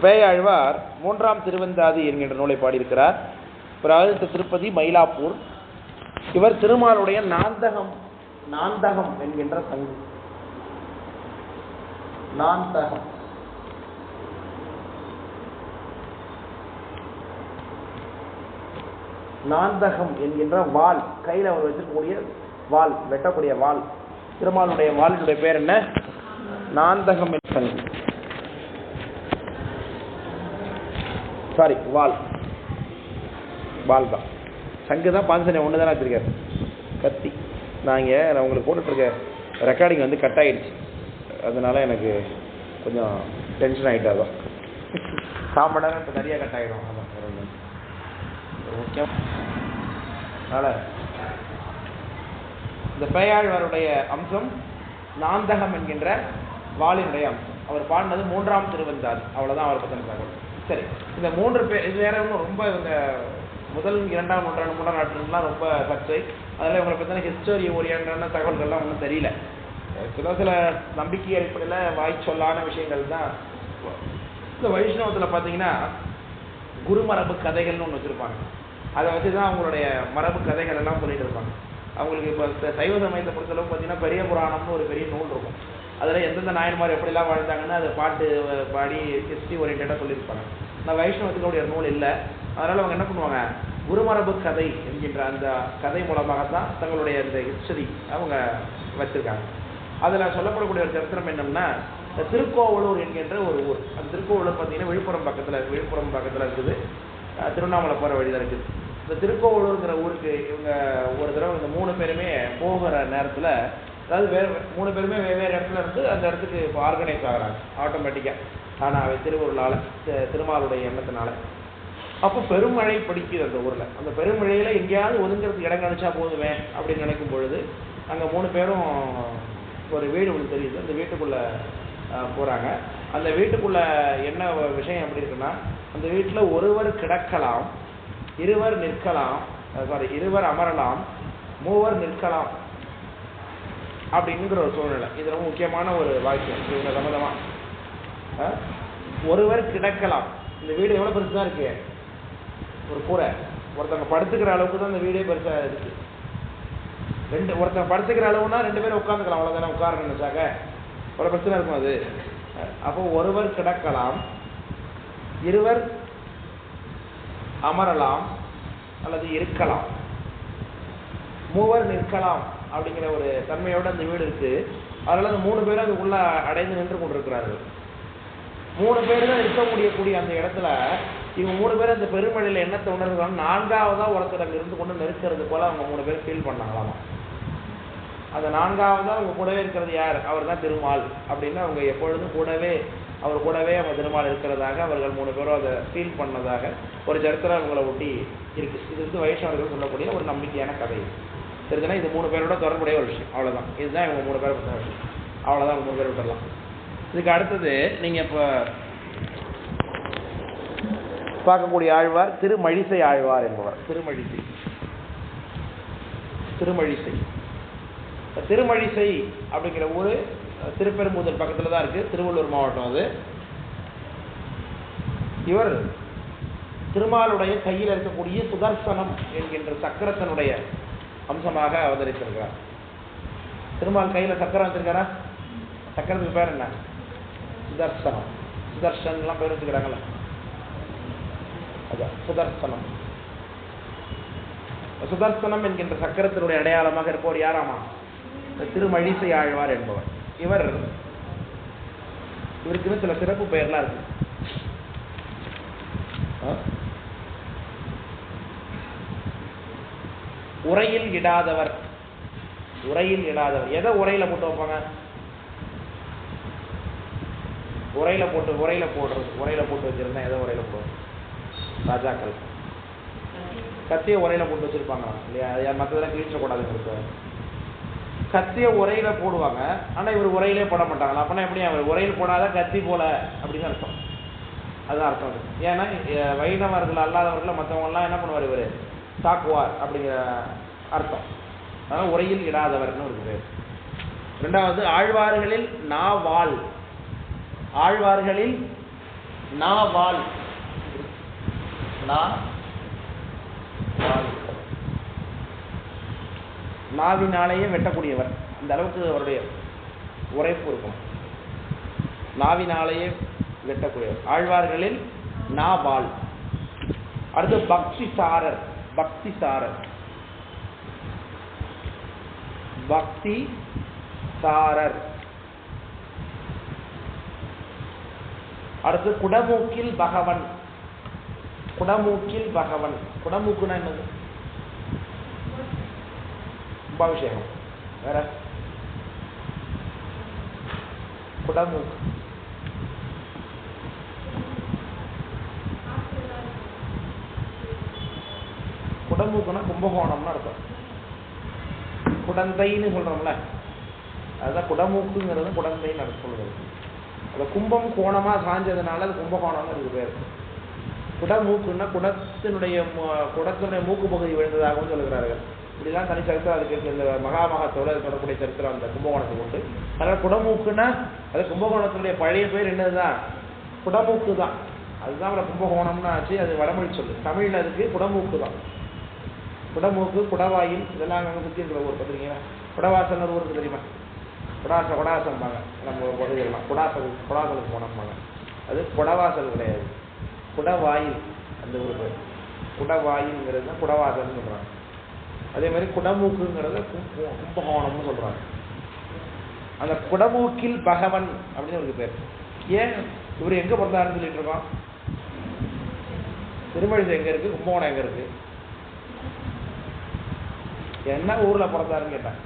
பேயாழ்வார் மூன்றாம் திருவந்தாதி என்கின்ற நூலை பாடியிருக்கிறார். பிறகு திருப்பதி மயிலாப்பூர். இவர் திருமாலுடைய நாந்தகம் என்கின்ற சங்கு. நாந்தகம் என்கின்ற வாள், கையில் அவர் வச்சிருக்கக்கூடிய வாள், வெட்டக்கூடிய வாள், திருமாலுடைய வாளினுடைய பேர் என்ன? நாந்தகம் சங்கு. சாரி, வாள் தான். சங்கு தான் பாஞ்சனை ஒன்று தானே வச்சிருக்காரு. கத்தி நான் உங்களுக்கு போட்டுட்ருக்க ரெக்கார்டிங் வந்து கட் ஆகிடுச்சு. அதனால எனக்கு கொஞ்சம் டென்ஷன் ஆகிட்டாதான். காமன் நேரம் இப்போ நிறைய கட் ஆகிடும். அதான் முக்கியம். அதனால் இந்த பேயாழ்வாருடைய அம்சம் நாந்தகம் என்கின்ற வாளினுடைய அம்சம். அவர் பாடினது மூன்றாம் திருவந்தாதி. அவ்வளோதான் அவர் பற்றின தகவல். சரி, இந்த 3 பேர் இது வேற ஒன்றும் ரொம்ப இந்த முதல் 2ஆம் நூற்றாண்டு 3ஆம் நூற்றாண்டுலாம் ரொம்ப சர்ச்சை. அதனால் இவங்களை பற்றின ஹிஸ்டரி ஓரியன்டான தகவல்கள்லாம் ஒன்றும் தெரியல. சில நம்பிக்கை அடிப்படையில் வாய்ச்சொல்லான விஷயங்கள் தான். இந்த வைஷ்ணவத்தில் பார்த்தீங்கன்னா குருமரபு கதைகள்னு ஒன்று வச்சுருப்பாங்க. அதை வச்சு தான் அவங்களுடைய மரபு கதைகள் எல்லாம் சொல்லிட்டு இருப்பாங்க. அவங்களுக்கு இப்போ சைவ சமயத்தை பொறுத்தளவு பார்த்தீங்கன்னா பெரிய புராணம்னு ஒரு பெரிய நூல் இருக்கும். அதில் எந்தெந்த நாயன்மார் எப்படிலாம் வாழ்ந்தாங்கன்னு அதை பாட்டு பாடி ஹிஸ்ட்ரி ஓரியன்டாக சொல்லியிருப்பாங்க. ஆனால் வைஷ்ணவத்தினுடைய நூல் இல்லை. அதனால் அவங்க என்ன பண்ணுவாங்க, குருமரபு கதை என்கின்ற அந்த கதை மூலமாகத்தான் தங்களுடைய இந்த ஹிஸ்டரி அவங்க வச்சுருக்காங்க. அதில் சொல்லப்படக்கூடிய ஒரு சரித்திரம் என்னன்னா, இந்த திருக்கோவலூர் என்கின்ற ஒரு ஊர். அந்த திருக்கோவலூர் பார்த்தீங்கன்னா விழுப்புரம் பக்கத்தில் இருக்குது. திருவண்ணாமலை போகிற வழிதான் இருக்குது. இந்த திருக்கோவலூருங்கிற ஊருக்கு இவங்க ஒரு தடவை இந்த 3 பேருமே போகிற நேரத்தில், அதாவது மூணு பேருமே வெவ்வேறு இடத்துல இருந்து அந்த இடத்துக்கு இப்போ ஆர்கனைஸ் ஆகிறாங்க ஆட்டோமேட்டிக்காக. ஆனால் திருவருளால், திருமாலுடைய எண்ணத்தினால. அப்போ பெருமழை படிக்குது அந்த ஊரில். அந்த பெருமழையில் எங்கேயாவது ஒதுங்கிறதுக்கு இடம் கிடைச்சா போதுமே அப்படின்னு நினைக்கும் பொழுது அங்கே 3 பேரும் ஒரு வீடு ஒன்று தெரியுது. அந்த வீட்டுக்குள்ளே போகிறாங்க. அந்த வீட்டுக்குள்ளே என்ன விஷயம் எப்படி இருக்குன்னா, அந்த வீட்டில் ஒருவர் கிடக்கலாம், இருவர் நிற்கலாம், இருவர் அமரலாம், மூவர் நிற்கலாம் அப்படிங்கிற ஒரு சூழ்நிலை. இது ரொம்ப முக்கியமான ஒரு வாக்கியம். இவங்க சம்மந்தமாக ஒருவர் கிடக்கலாம். இந்த வீடு எவ்வளோ பெருசு தான் இருக்கு, ஒரு கூரை. ஒருத்தவங்க படுத்துக்கிற அளவுக்கு தான் இந்த வீடே பெருசாக இருக்கு. ஒருத்தவங்க படுத்துக்கிற அளவுனா 2 பேரும் உட்காந்துக்கலாம். அவ்வளோதானே, உட்கார நினைச்சாக்க அவ்வளோ பிரச்சனை இருக்கும் அது. அப்போ ஒருவர் கிடக்கலாம், இருவர் அமரலாம் அல்லது இருக்கலாம், மூவர் நிற்கலாம் அப்படிங்கிற ஒரு தன்மையோட அந்த வீடு இருக்கு. அதனால அந்த 3 பேரும் அதுக்குள்ள அடைந்து நின்று கொண்டிருக்கிறார்கள். 3 பேர் தான் இருக்க முடியக்கூடிய அந்த இடத்துல இவங்க 3 பேரும் அந்த பெருமழையில் என்னத்தை உணர்கிறாங்க, 4ஆவதா ஒருத்தர் அங்கே இருந்து கொண்டு நெருக்கிறது போல அவங்க 3 பேர் ஃபீல் பண்ணாங்களாம். அந்த 4ஆவதா அவங்க கூடவே இருக்கிறது யார்? அவர் தான் திருமால் அப்படின்னு அவங்க எப்பொழுதும் அவர் கூடவே அவங்க திருமால் இருக்கிறதாக அவர்கள் 3 பேரும் அதை ஃபீல் பண்ணதாக ஒரு சரித்திரம் அவங்கள ஒட்டி இருக்கு. இது வந்து வைஷ்ணவர்கள் சொல்லக்கூடிய ஒரு நம்பிக்கையான கதை. தெரிஞ்சுன்னா இது 3 பேரோட தொடர்புடைய ஒரு விஷயம். அவ்வளோதான். இதுதான் இவங்க 3 பேரை பற்றின விஷயம். அவ்வளோதான், 3 பேர் விட்டுடலாம். இதுக்கு அடுத்தது நீங்கள் இப்போ பார்க்கக்கூடிய ஆழ்வார் திருமழிசை ஆழ்வார் என்பவர். திருமழிசை அப்படிங்கிற ஊர் திருப்பெரும்புதூர் பக்கத்தில் தான் இருக்குது, திருவள்ளூர் மாவட்டம் அது. இவர் திருமாலுடைய கையில் இருக்கக்கூடிய சுதர்சனம் என்கின்ற சக்கரத்தினுடைய அம்சமாக அவதரித்திருக்கிறார். திருமால் கையில் சக்கரம் வச்சிருக்காரா? சக்கரத்துக்கு பேர் என்ன? சுதர்சனம். சுதர்ஷன்லாம் பேர் வச்சுக்கிறாங்களா? அதான் சுதர்சனம். சுதர்சனம் என்கின்ற சக்கரத்தினுடைய அடையாளமாக இருப்பவர் யாராமா? திருமழிசை ஆழ்வார் என்பவர். இவருக்குன்னு சில சிறப்பு பெயர்லாம் இருக்கு. உரையில் இடாதவர். எதை உரையில போட்டு வைப்பாங்க? உரையில போட்டு வச்சிருந்தா எதை உரையில போடுறது? ராஜாக்கள் கத்திய உரையில போட்டு வச்சிருப்பாங்க இல்லையா? மற்றதெல்லாம் கிழிச்சக்கூடாதுங்கிறது கத்திய உரையில போடுவாங்க. ஆனா இவர் உரையிலே போட மாட்டாங்களா? அப்படின்னா எப்படி? அவர் உரையில் போடாத கத்தி போல அப்படின்னு அர்த்தம். அதுதான் அர்த்தம். ஏன்னா வைணவர்கள் அல்லாதவர்கள் மற்றவங்கலாம் என்ன பண்ணுவார்? இவர் தாக்குவார் அப்படிங்கிற அர்த்தம். அதனால உரையில் இடாதவர்னு ஒரு பேர். 2வது ஆழ்வார்களில் நாவாள். ஆழ்வார்களில் நாவால் நாவினாலேயே வெட்டக்கூடியவர், அந்த அளவுக்கு அவருடைய உரைப்பு இருக்கும். நாவினாலேயே வெட்டக்கூடியவர். ஆழ்வார்களில் நாவால். அடுத்து பக்தி சாரர். பக்தி சாரர், பக்தி சாரர். அடுத்து குடமூக்கில் பகவன். குடமூக்கில் பகவன். குடமூக்குன்னா என்னது? கும்பாபிஷேகம். வேற குடமூக்கு. குடமூக்குன்னா கும்பகோணம்னு அர்த்தம். குடந்தைன்னு சொல்றோம்ல, அதுதான் குடமூக்குங்கிறது. குடந்தைன்னு அர்த்தம் சொல்றது. அந்த கும்பம் கோணமா சாஞ்சதுனால அது கும்பகோணம்னு இருக்கு பேர். குடமூக்குன்னா குடத்தினுடைய மூக்கு பகுதி விழுந்ததாகவும் சொல்லுகிறார்கள். இப்படிலாம் தனி சரித்திரம் அதுக்கு இருக்கு. இந்த மகாமகத்தோட தொடர்புடைய சரித்திரம் அந்த கும்பகோணத்துக்கு உண்டு. அதனால குடமூக்குன்னா அது கும்பகோணத்தினுடைய பழைய பேர் என்னதுதான்? குடமூக்கு தான். அதுதான் அவரை கும்பகோணம்னு ஆச்சு. அது வடமொழி சொல்லு. தமிழ்ல அதுக்கு குடமூக்கு தான். குடமூக்கு, குடவாயில், இதெல்லாம் அங்கே சுற்றி இருக்கிற ஊர் பார்த்துருக்கீங்களா? குடவாசல் ஊருக்கு தெரியுமா? குடாசம்பாங்க நம்ம பகுதிகள்லாம். குடாசலுக்கு போனோம்பாங்க. அது குடவாசல் கிடையாது, குடவாயில். அந்த ஊர் பேர் குடவாயில்ங்கிறது தான் குடவாசல்னு சொல்கிறாங்க. அதே மாதிரி குடமூக்குங்கிறத கும்பகோணம்னு சொல்கிறாங்க. அந்த குடமூக்கில் பகவன் அப்படின்னு ஒரு பேர். ஏன் இவர் எங்கே பிறந்தாருன்னு சொல்லிட்டு இருக்கோம்? திருமழிசை எங்கே இருக்குது? கும்பகோணம் எங்கே இருக்குது? என்ன ஊரில் பிறந்தாருன்னு கேட்டாங்க.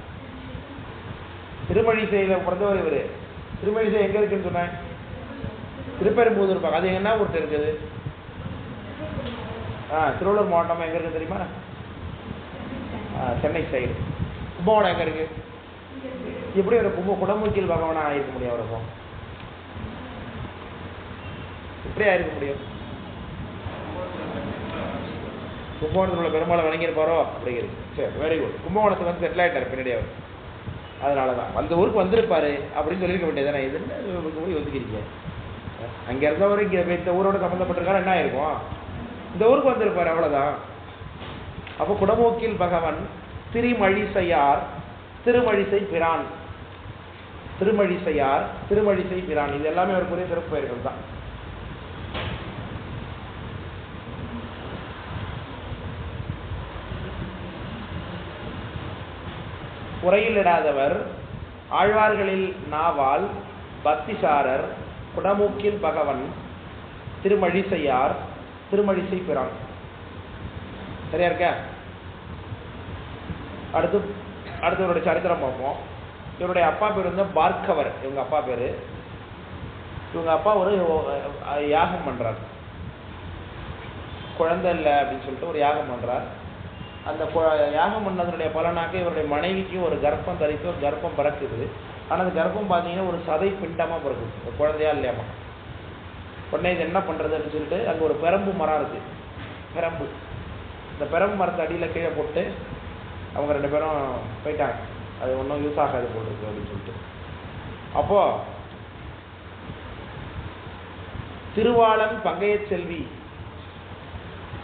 திருமழிசையில் பிறந்தவர் இவர். திருமழிசை எங்கே இருக்குன்னு சொன்னேன்? திருப்பெரும்புதூர் இருப்பாங்க. அது என்ன ஊர்கிட்ட இருக்குது? திருவள்ளூர் மாவட்டமாக எங்கே இருக்குது தெரியுமா? சென்னை சைடு. கும்பகோணம் எங்கே இருக்கு? எப்படி ஒரு குடமூக்கில் பகவானா ஆயிருக்க முடியும்? அவருக்கும் எப்படி ஆயிருக்க முடியும்? கும்பகோணத்தில் உள்ள பெருமாளை வணங்கியிருப்பாரோ அப்படிங்கிறது. சரி, வெரி குட். கும்பகோணத்துக்கு வந்து செட்டில் ஆகிட்டார் பின்னாடி அவர். அதனால தான் அந்த ஊருக்கு வந்திருப்பாரு அப்படின்னு சொல்லியிருக்க வேண்டியதானே. இதுன்னு போய் ஒதுக்கிறீங்க. அங்கே இருந்தவர் இங்கே இந்த ஊரோட சம்மந்தப்பட்டிருக்காரு, என்ன ஆயிருக்கும்? இந்த ஊருக்கு வந்திருப்பாரு, அவ்வளோதான். அப்போ குடமூக்கில் பகவன், திருமழிசையார், திருமழிசை பிரான். திருமழிசையார், திருமழிசை பிரான், இது எல்லாமே அவருக்குரிய சிறப்பு பெயர்கள் தான். உரையிலிடாதவர், ஆழ்வார்களில் நாவால், பக்திசாரர், குடமூக்கில் பகவன், திருமழிசையார், திருமழிசை பிரான். சரியா இருக்க? அடுத்து இவருடைய சரித்திரம் பார்ப்போம். இவருடைய அப்பா பேர் வந்து பார்க்கவர். இவங்க அப்பா பேரு. இவங்க அப்பா ஒரு யாகம் பண்றார். குழந்தை இல்லை அப்படின்னு சொல்லிட்டு ஒரு யாகம் பண்றார். அந்த யாகம் பண்ணதனுடைய பலனாக இவருடைய மனைவிக்கு ஒரு கர்ப்பம் தரித்து ஒரு கர்ப்பம் பிறக்குது. ஆனால் அந்த கர்ப்பம் பார்த்தீங்கன்னா ஒரு சதை பிண்டமாக பிறக்குது, குழந்தையா இல்லையாமா. உடனே இது என்ன பண்ணுறது அப்படின்னு சொல்லிட்டு அங்கே ஒரு பெரம்பு மரம் இருக்குது. பெரம்பு, இந்த பெரம்பு மரத்தை அடியில் கீழே போட்டு அவங்க 2 பேரும் போயிட்டாங்க. அது ஒன்றும் யூஸ் ஆகாது போட்டிருக்கு அப்படின்னு சொல்லிட்டு. அப்போது திருவாளன் பங்கைய செல்வி,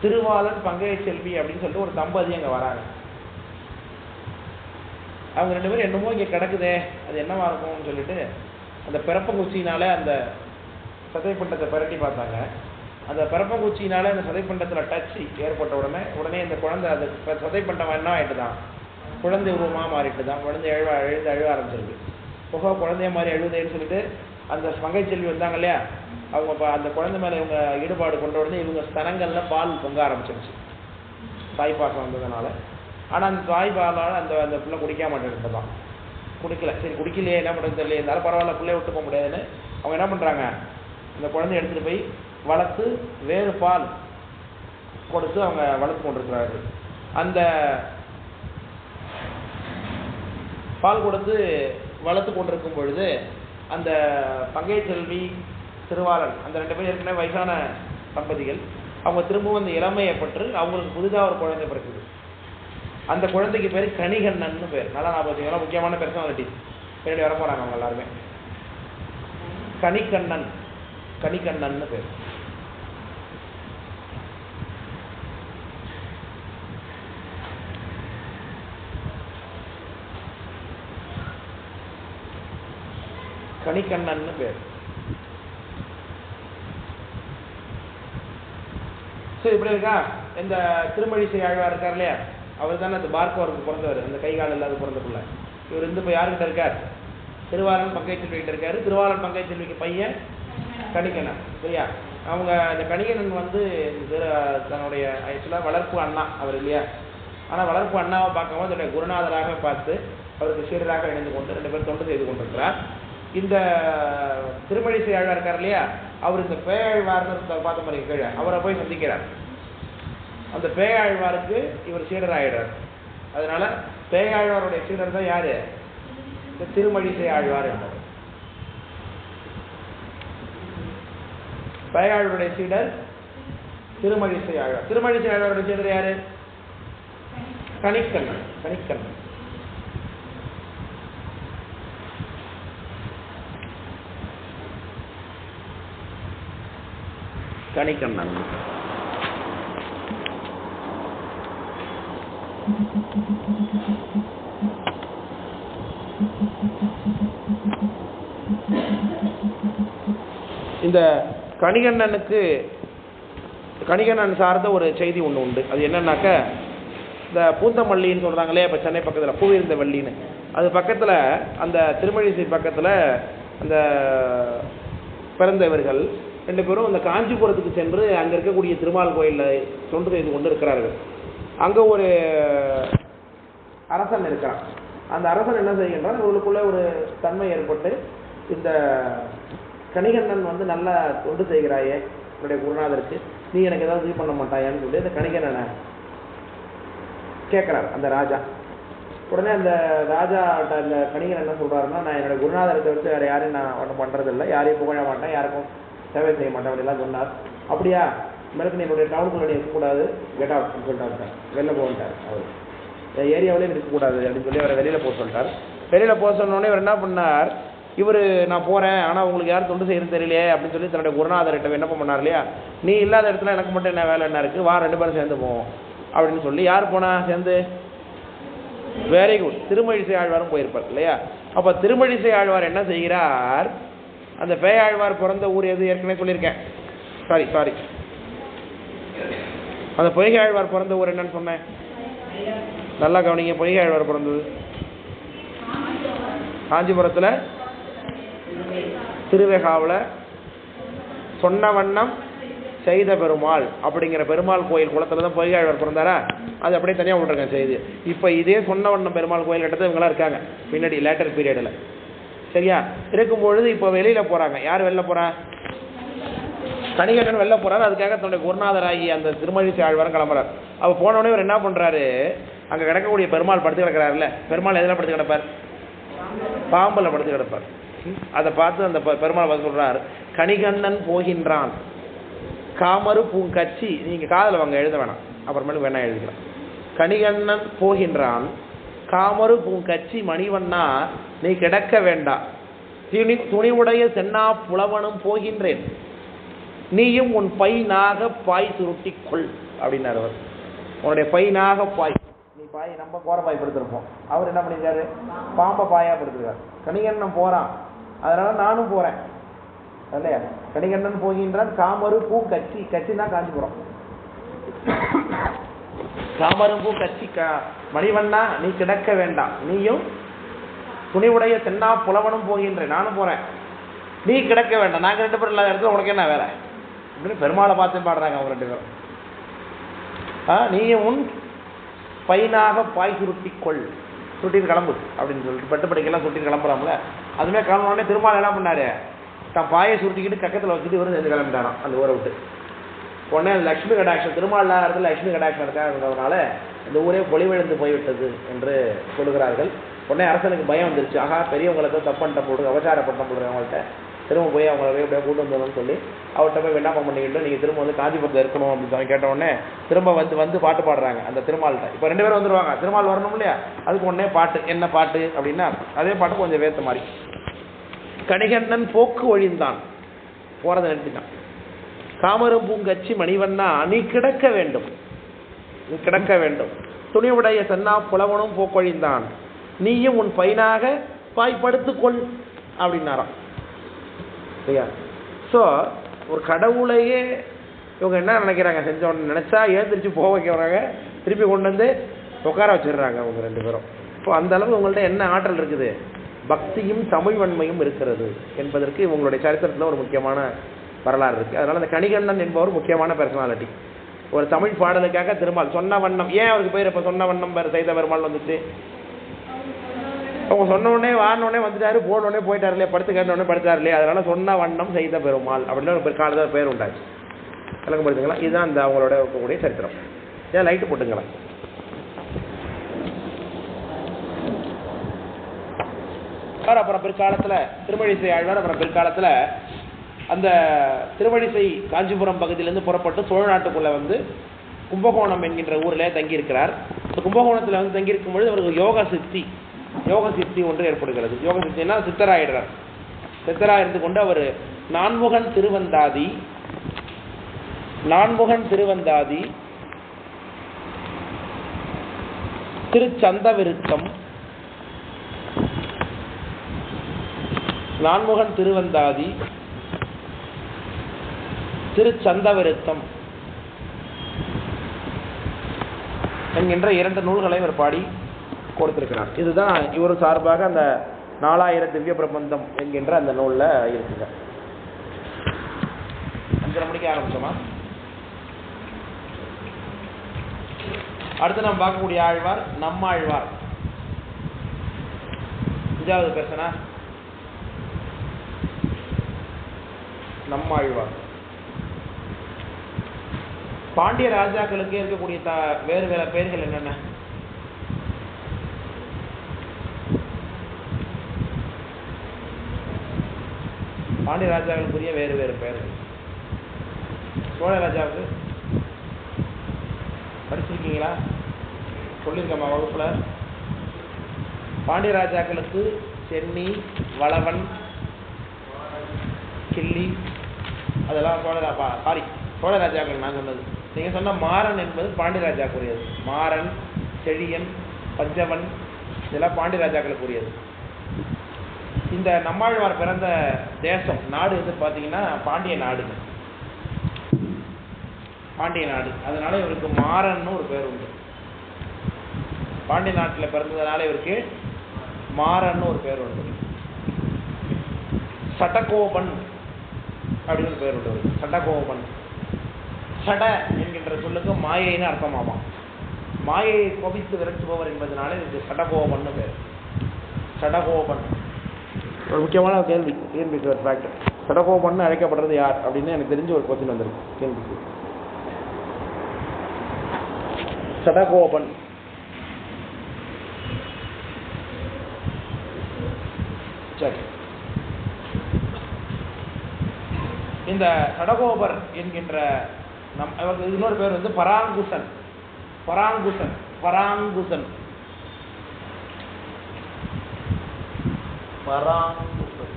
திருவாளன் பங்கைய செல்வி அப்படின்னு சொல்லிட்டு ஒரு தம்பதி அங்கே வராங்க. அவங்க 2 பேரும் என்னமோ இங்கே கிடக்குதே, அது என்னவா இருக்கும்னு சொல்லிட்டு அந்த பிறப்பங்குச்சியினால அந்த சதைப்பண்டத்தை பரட்டி பார்த்தாங்க. அந்த பிறப்பங்குச்சியினால அந்த சதைப்பண்டத்தில் டச் ஏற்பட்ட உடனே இந்த குழந்தை அது சதைப்பண்டம் என்ன ஆகிட்டு தான் குழந்தை உருவமாக மாறிட்டு தான். குழந்தை எழுந்து அழுவ ஆரம்பிச்சிருக்கு. குழந்தைய மாதிரி அழுவுதேன்னு சொல்லிட்டு அந்த பங்கை செல்வி வந்தாங்க இல்லையா, அவங்க அந்த குழந்தை மேலே இவங்க ஈடுபாடு கொண்ட உடனே இவங்க ஸ்தனங்கள்ல பால் பொங்க ஆரம்பிச்சிருச்சு, தாய்ப்பாசம் வந்ததுனால. ஆனால் அந்த தாய்ப்பாலால் அந்த பிள்ளை குடிக்க மாட்டேன் தான், குடிக்கல. சரி குடிக்கலையே, என்ன பண்ணுறது தெரியல, இருந்தாலும் பரவாயில்ல பிள்ளைய விட்டு போக முடியாதுன்னு அவங்க என்ன பண்ணுறாங்க, இந்த குழந்தைய எடுத்துகிட்டு போய் வளர்த்து வேறு பால் கொடுத்து அவங்க வளர்த்து கொண்டிருக்கிறார்கள். அந்த பால் கொடுத்து வளர்த்து கொண்டிருக்கும் பொழுது அந்த பங்கை செல்வி திருவாளன் அந்த 2 பேரும் ஏற்கனவே வயசான தம்பதிகள், அவங்க திரும்பவும் அந்த இளமையை பற்றி அவங்களுக்கு புதிதாக ஒரு குழந்தை பிறக்குது. அந்த குழந்தைக்கு பேர் கணிகண்ணன் பேர். நல்லா நான் பார்த்தீங்கன்னா முக்கியமான பர்சனாலிட்டி பின்னாடி வர போகிறாங்க அவங்க எல்லாருமே. கணிகண்ணன் கணிகண்ணன்னு பேர். கணிகண்ணன்னு பேர். சரி, இப்படி இருக்கா. இந்த திருமழிசை ஆழ்வார் இருக்கார் இல்லையா, அவர் தானே அந்த பார்க்கவருக்கு பிறந்தவர், அந்த கை கால் இல்லாத பிறந்த பிள்ளை. இவர் இப்போ யாருக்கிட்ட இருக்கார்? திருவாளன் பங்கை செல்விக்கிட்ட இருக்காரு. திருவாளன் பங்கை செல்விக்கு பையன் கணிகண்ணன். சரியா? அவங்க இந்த கணிகண்ணன் வந்து தன்னுடைய ஆக்சுவலாக வளர்ப்பு அண்ணா அவர் இல்லையா. ஆனால் வளர்ப்பு அண்ணாவை பார்க்கும்போது தன்னுடைய குருநாதராக பார்த்து அவருக்கு சீடராக இணைந்து கொண்டு 2 பேர் தொண்டு செய்து கொண்டிருக்கிறார். இந்த திருமழிசை ஆழ்வார் இருக்கார் இல்லையா, அவர் இந்த பேயாழ்வார்னு பார்த்த மாதிரி கீழே அவரை போய் சந்திக்கிறார். அந்த பேயாழ்வாருக்கு இவர் சீடர் ஆயிடுறார். அதனால பேயாழ்வாருடைய சீடர் தான் யாரு? இந்த திருமழிசை ஆழ்வார் என்பவர். பேயாழ்வாருடைய சீடர் திருமழிசை ஆழ்வார். திருமழிசை ஆழ்வாருடைய சீடர் யாரு? கணிகண்ணன். கணிகண்ணன் கணிகண்ணன் இந்த கணிகண்ணன் சார்ந்த ஒரு செய்தி ஒன்று உண்டு. அது என்னன்னாக்க, இந்த பூந்தமல்லின்னு சொல்றாங்களே இப்போ சென்னை பக்கத்தில் பூவிருந்த வள்ளின்னு, அது பக்கத்தில் அந்த திருமழிசை பக்கத்தில் அந்த பிறந்தவர்கள் 2 பேரும் அந்த காஞ்சிபுரத்துக்கு சென்று அங்கே இருக்கக்கூடிய திருமால் கோயிலில் தொண்டு செய்து கொண்டு இருக்கிறார்கள். அங்கே ஒரு அரசன் இருக்கிறான். அந்த அரசன் என்ன செய்கின்றான், இவர்களுக்குள்ளே ஒரு தன்மை ஏற்பட்டு, இந்த கணிகண்ணன் வந்து நல்லா தொண்டு செய்கிறாயே என்னுடைய குருநாதருக்கு, நீ எனக்கு ஏதாவது இது பண்ண மாட்டாயான்னு சொல்லி அந்த கணிகண்ணனை கேட்குறாரு அந்த ராஜா. உடனே அந்த ராஜா இந்த கணிகன் என்ன சொல்கிறாருன்னா, நான் என்னோட குருநாதரை தவிர்த்து வேறு யாரையும் நான் ஒன்றும் பண்ணுறதில்லை, யாரையும் புகழ மாட்டேன், யாருக்கும் சேவை செய்ய மாட்டேன் அப்படிலாம் சொன்னார். அப்படியா, மேற்கு என்னுடைய டவுனுக்குள்ள இருக்கக்கூடாது, கெட் அவுட் சொல்லிட்டாரு, வெளில போகிட்டார். அவர் ஏரியாவிலே இருக்கக்கூடாது அப்படின்னு சொல்லி அவரை வெளியில் போக சொல்லிட்டார். வெளியில் போக சொன்னோடனே இவர் என்ன பண்ணார், இவர் நான் போகிறேன் ஆனால் உங்களுக்கு யாரும் தொண்டு செய்யறது தெரியலையே அப்படின்னு சொல்லி தன்னுடைய குருநாதர்கிட்ட விண்ணப்பம் பண்ணார் இல்லையா. நீ இல்லாத இடத்துல எனக்கு மட்டும் என்ன வேலை என்ன இருக்குது, வா 2 பேரும் சேர்ந்து போவோம் அப்படின்னு சொல்லி. யார் போனா சேர்ந்து? வெரி குட், திருமழிசை ஆழ்வாரும் போயிருப்பார் இல்லையா. அப்போ திருமழிசை ஆழ்வார் என்ன செய்கிறார், அந்த பேயாழ்வார் பிறந்த ஊர் எது ஏற்கனவே சொல்லியிருக்கேன். சாரி அந்த பொய்கை ஆழ்வார் பிறந்த ஊர் என்னன்னு சொன்னேன், நல்லா கவனிங்க. பொய்கை ஆழ்வார் பிறந்தது காஞ்சிபுரத்தில் திருவேகாவில் சொன்ன வண்ணம் செய்த பெருமாள் அப்படிங்கிற பெருமாள் கோயில் குளத்துல தான் பொய்கை ஆழ்வார் பிறந்தாரா. அது அப்படியே தனியாக விட்டுருக்கேன் செய்தி. இப்போ இதே சொன்ன வண்ணம் பெருமாள் கோயில் கிட்ட இவங்களாம் இருக்காங்க பின்னாடி லேட்டர் பீரியடில். சரியா? இருக்கும்பொழுது இப்போ வெளியில் போகிறாங்க. யார் வெளில போகிறா? கணிகண்ணன் வெளில போகிறார். அதுக்காக தன்னுடைய குருநாதராகி அந்த திருமழிசை ஆழ்வாரும் கிளம்புறார். அப்போ போனோடனே இவர் என்ன பண்ணுறாரு, அங்கே கிடக்கக்கூடிய பெருமாள் படுத்து கிடக்கிறாருல்ல, பெருமாள் எதில் படுத்து கிடப்பார்? பாம்பில் படுத்து கிடப்பார். அதை பார்த்து அந்த பெருமாள் பார்த்து சொல்கிறார், கணிகண்ணன் போகின்றான் காமரு பூங்கச்சி. நீங்கள் காதில் வாங்க, எழுத வேணாம், அப்புறமேலும் வேணா எழுதிக்கலாம். கணிகண்ணன் போகின்றான் காமரு பூங்கச்சி மணிவண்ணா நீ கிடக்க வேண்டாம், துணிவுடைய சென்னா புலவனும் போகின்றேன், நீயும் உன் பை நாக பாய் சுருட்டி கொள் அப்படின்னாரு அவர். உன்னுடைய பை நாக பாய், நீ பாய் நம்ம கோர பாய் படுத்திருப்போம், அவர் என்ன பண்ணிருக்காரு, பாம்பை பாயா படுத்திருக்காரு. கணிகண்ணன் போறான், அதனால நானும் போறேன் இல்லையா. கணிகண்ணன் போகின்றான் காமரு பூ கச்சி, கச்சின்னா காஞ்சிபுரம். காமரும் பூ கச்சி மணிவண்ணா நீ கிடக்க வேண்டாம், நீயும் துணிவுடைய தென்னா புலவனும் போகின்றேன், நானும் போறேன், நீ கிடக்க வேண்டாம், நாங்கள் 2 பேரும் இல்லாத இடத்துல உனக்கு என்ன வேலை அப்படின்னு பெருமாளை பார்த்து பாடுறாங்க அவங்க 2 பேரும். நீயும் உன் பைனாக பாய் சுருட்டி கொள், சுட்டிட்டு கிளம்பு அப்படின்னு சொல்லிட்டு பட்டு படிக்கெல்லாம் சுட்டிட்டு கிளம்புறாங்களே. அதுமே கிளம்பினோடனே திருமால் என்ன பண்ணாரு, தான் பாயை சுருட்டிக்கிட்டு கக்கத்தில் வச்சுட்டு இவரும் சேர்ந்து கிளம்பிட்டாராம் அந்த ஊரை விட்டு. உடனே லட்சுமி கடாட்சம், திருமால் இடத்துல லட்சுமி கடாட்சம் இருக்காங்கிறதுனால இந்த ஊரே பொலிவிழந்து போய்விட்டது என்று சொல்லுகிறார்கள். உடனே அரசனுக்கு பயம் வந்துருச்சு, ஆகா பெரியவங்களுக்கு தப்பண்ட போடு அவசாரப்பட்டம் போடுறேன், அவங்கள்ட்ட திரும்ப போய் அவங்கள எப்படியா கூட்டு வந்துடணும்னு சொல்லி அவர்கிட்ட போய் விண்ணப்பம் பண்ணிக்கிட்டு நீங்கள் திரும்ப வந்து காஞ்சிபுரத்தில் இருக்கணும் அப்படின்னு சொல்லி கேட்ட உடனே திரும்ப வந்து பாட்டு பாடுறாங்க அந்த திருமால்கிட்ட. இப்போ 2 பேரும் வந்துடுவாங்க, திருமால் வரணும் இல்லையா, அதுக்கு உடனே பாட்டு. என்ன பாட்டு அப்படின்னா அதே பாட்டு கொஞ்சம் வேத்த மாதிரி. கணிகண்ணன் போக்கு ஒழிந்தான், போகிறத நிறுத்திட்டான். காமரும் பூங்கச்சி மணிவண்ணா நீ கிடக்க வேண்டும், நீ கிடக்க வேண்டும். துணிவுடைய சென்னா புலவனும் போக்கொழிந்தான், நீயும் உன் பையனாக பாய்படுத்துக்கொள் அப்படின்னாராம். இல்லையா? ஸோ ஒரு கடவுளையே இவங்க என்ன நினைக்கிறாங்க, செஞ்சவொன்னு நினச்சா ஏந்திரிச்சு போக வைக்கிறாங்க, திருப்பி கொண்டு வந்து உட்கார வச்சிடுறாங்க அவங்க ரெண்டு பேரும். இப்போ அந்த அளவு உங்கள்ட்ட என்ன ஆற்றல் இருக்குது, பக்தியும் தமிழ் வன்மையும் இருக்கிறது என்பதற்கு இவங்களுடைய சரித்திரத்தில் ஒரு முக்கியமான வரலாறு இருக்குது. அதனால் அந்த கணிகண்ணன் என்பவர் முக்கியமான பர்சனாலிட்டி. ஒரு தமிழ் பாடலுக்காக திருமால் சொன்ன வண்ணம், ஏன் அவருக்கு பேர் இப்போ சொன்ன வண்ணம் செய்த பெருமாள் வந்துச்சு? அவங்க சொன்ன உடனே வாரினோடனே வந்துட்டாரு, போனோடனே போயிட்டாரு இல்லையா, படுத்து கேட்டோடனே படுத்தாரு இல்லையா, அதனால சொன்ன வண்ணம் செய்த பெருமாள் அப்படின்னு ஒரு பிற்காலத்தில் பேர் உண்டாச்சு. விளக்கம் படுத்துங்களா? இதுதான் அந்த அவங்களோட இருக்கக்கூடிய சரித்திரம். ஏன் லைட்டு போட்டுங்களா? அப்புறம் பிற்காலத்தில் திருமழிசை ஆழ்வார், அப்புறம் பிற்காலத்தில் அந்த திருமழிசை காஞ்சிபுரம் பகுதியிலேருந்து புறப்பட்டு சோழ நாட்டுக்குள்ளே வந்து கும்பகோணம் என்கின்ற ஊரில் தங்கியிருக்கிறார். இந்த கும்பகோணத்தில் வந்து தங்கியிருக்கும் பொழுது அவருக்கு யோக சித்தி ஒன்று ஏற்படுகிறது. யோக சித்தினா சித்தராயிடுறார். சித்தராக இருந்து கொண்டு அவர் நான்முகன் திருவந்தாதி, திருச்சந்தவிருத்தம், நான்முகன் திருவந்தாதி, திருச்சந்தவிருத்தம் என்கின்ற 2 நூல்களை இவர் பாடி கொடுத்திருக்கிறார். இதுதான் இவர் சார்பாக அந்த 4000 திவ்ய பிரபந்தம் என்கின்ற அந்த நூலில் இருக்குங்க. 5:30 மணிக்கு ஆரம்பிச்சோமா? அடுத்து நம்ம பார்க்கக்கூடிய ஆழ்வார் நம்மாழ்வார். 5வது பெர்சனா நம்மாழ்வார். பாண்டிய ராஜாக்களுக்கு இருக்கக்கூடிய வேறு வேறு பெயர்கள் என்னென்ன? பாண்டிய ராஜாக்களுக்குரிய வேறு வேறு பெயர்கள். சோழ ராஜாவுக்கு படிச்சிருக்கீங்களா? சொல்லியிருக்கமா வகுப்புல? பாண்டிய ராஜாக்களுக்கு சென்னி, வளவன், கிள்ளி, அதெல்லாம் சோழ ராஜாக்கள் நான் சொன்னது. நீங்க சொன்ன மாறன் என்பது பாண்டிய ராஜாக்குரியது. மாறன், செழியன், பஞ்சவன் இதெல்லாம் பாண்டிய ராஜாக்களுக்குரியது. இந்த நம்மாழ்வார் பிறந்த தேசம் நாடு எது பார்த்தீங்கன்னா பாண்டிய நாடுங்க. பாண்டிய நாடு. அதனால இவருக்கு மாறன்னு ஒரு பேர் உண்டு. பாண்டிய நாட்டில் பிறந்ததுனால இவருக்கு மாறன்னு ஒரு பேர் உண்டு. சடகோபன் அப்படின்னு ஒரு பேர் உண்டு. சடகோபன். சட என்கின்ற சொல்லுக்கு மாயைன்னு அர்த்தமாகும். மாயையை கோபித்து விரட்டுபவர் என்பதனால இதுக்கு சடகோபன் பேர். சடகோபன் ஒரு முக்கியமான கேள்விக்கு ஒரு ஃபேக்ட். சடகோபன் அழைக்கப்படுறது யார் அப்படின்னு எனக்கு தெரிஞ்சு ஒரு கொஸ்டின் வந்திருக்கு கேள்விக்கு. சடகோபன் சரி. இந்த சடகோபர் என்கின்ற அவருக்கு இன்னொரு பேர் வந்து பராங்குசன். பராங்குசன் பராங்குசன் பராங்குசன்.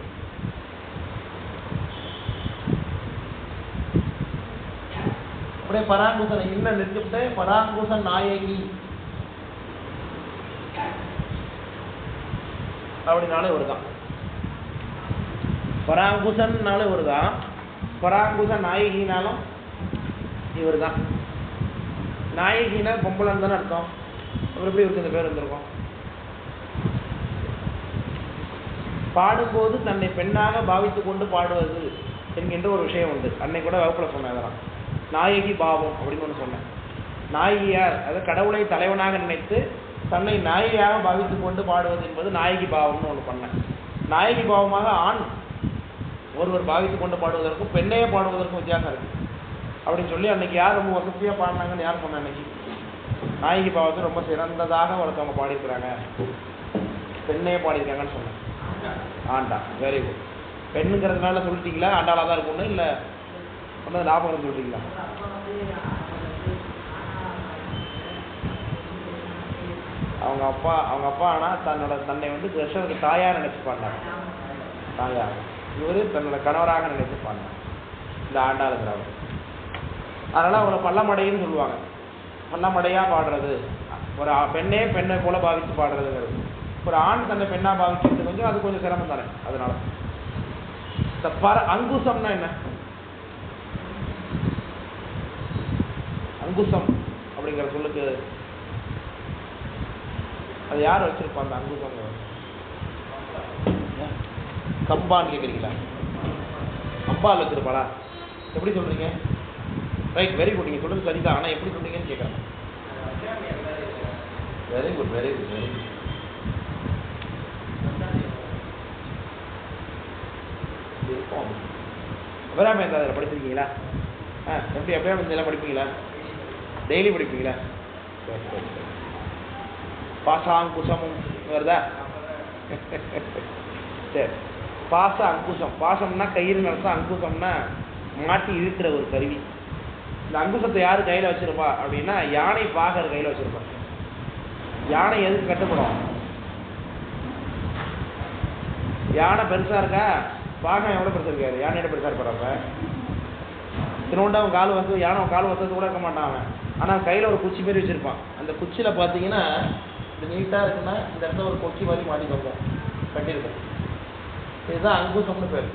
அப்படியே பராங்குசனை இன்னும் நிறுத்திவிட்டு பராங்குசன் நாயகி அப்படின்னாலே ஒரு தான். பராங்குசன்னாலே ஒரு தான். பராங்குசன் நாயகினாலும் இவர் தான். நாயகினா பொம்பளன்னு தானே அர்த்தம். அப்புறம் எப்படி இவருக்கு இந்த பேர் வந்திருக்கும்? பாடும்போது தன்னை பெண்ணாக பாவித்து கொண்டு பாடுவது என்கின்ற ஒரு விஷயம் உண்டு. அன்னை கூட வகுப்புல சொன்னேன். அதெல்லாம் நாயகி பாவம் அப்படின்னு ஒன்று சொன்னேன். நாயகியார் அதாவது கடவுளை தலைவனாக நினைத்து தன்னை நாயகியாக பாவித்து கொண்டு பாடுவது என்பது நாயகி பாவம்னு ஒன்று பண்ணேன். நாயகி பாவமாக ஆண் ஒருவர் பாவித்து கொண்டு பாடுவதற்கும் பெண்ணையே பாடுவதற்கும் வித்தியாசம் இருக்கு அப்படின்னு சொல்லி அன்னைக்கு யார் ரொம்ப வசதியாக பாடினாங்கன்னு யார் சொன்னேன்? அன்னைக்கு நாயகி பாவத்தை ரொம்ப சிறந்ததாக ஒருத்தவங்க பாடியிருக்கிறாங்க, பெண்ணையே பாடியிருக்காங்கன்னு சொன்னேன். ஆண்டா, வெரி குட். பெண்ணுங்கிறதுனால சொல்லிட்டீங்களா ஆண்டாளாக தான் இருக்கும்னு, இல்லை சொன்னது லாபம் சொல்லிட்டீங்களா? அவங்க அப்பா ஆனால் தன்னை வந்து கிருஷ்ணனுக்கு தாயார் நினைச்சு பாடினார். தாயார் இவரு தன்னோட கணவராக நினைத்து பாடினார். இந்த ஆண்டாளுங்கிறவங்க. அதனால் அவங்கள பள்ளமடைன்னு சொல்லுவாங்க. பள்ளமடையாக பாடுறது, ஒரு பெண்ணே பெண்ணை போல பாவித்து பாடுறதுங்கிறது. ஒரு ஆண் தன்னை பெண்ணாக பாவிக்கிறது கொஞ்சம் அது கொஞ்சம் சிரமம் தானே. அதனால இந்த அங்குசம்னா என்ன? அங்குசம் அப்படிங்கிற சொல்லுக்கு அது யார் வச்சிருப்பா? அந்த அங்குசம் கம்பான்னு கேட்குறீங்களா? அம்பாள் வச்சிருப்பாளா? எப்படி சொல்றீங்க? Right, very good. நீங்கள் சொல்றது சரிதான், ஆனால் எப்படி சொல்றீங்கன்னு கேட்குறேன். Very good, very good, very good. Abirami இருந்தால் அதில் படிச்சிருக்கீங்களா? எப்படி அபிராமி இதெல்லாம் படிப்பீங்களா? டெய்லி படிப்பீங்களா? சரி சரி சரி. பாசாங்குசமும் வருதா? சரி. பாச அங்குசம். பாசம்னா கயிறுன்னு அர்த்தம், அங்குசம்னா மாட்டி இழுக்கிற ஒரு கருவி. இந்த அங்குசத்தை யார் கையில் வச்சிருப்பா அப்படின்னா யானை பாகர் கையில் வச்சிருப்பா. யானை எதுக்கு கட்டுப்படும்? யானை பெருசா இருக்கா? பாகம் எவ்வளோ பெருசா இருக்காரு? யானையோட பெருசா இருப்பாரு. திருவண்டா அவன் கால் வந்து யானை கால் வசது கூட இருக்க மாட்டான் அவன். ஆனால் கையில் ஒரு குச்சி மாரி வச்சிருப்பான். அந்த குச்சியில் பார்த்தீங்கன்னா இது நீட்டாக இருக்குன்னா இந்த இடத்துல ஒரு கொக்கி மாதிரி மாட்டி வைப்போம், கட்டியிருக்கோம். இதுதான் அங்குசம்னு பேர்.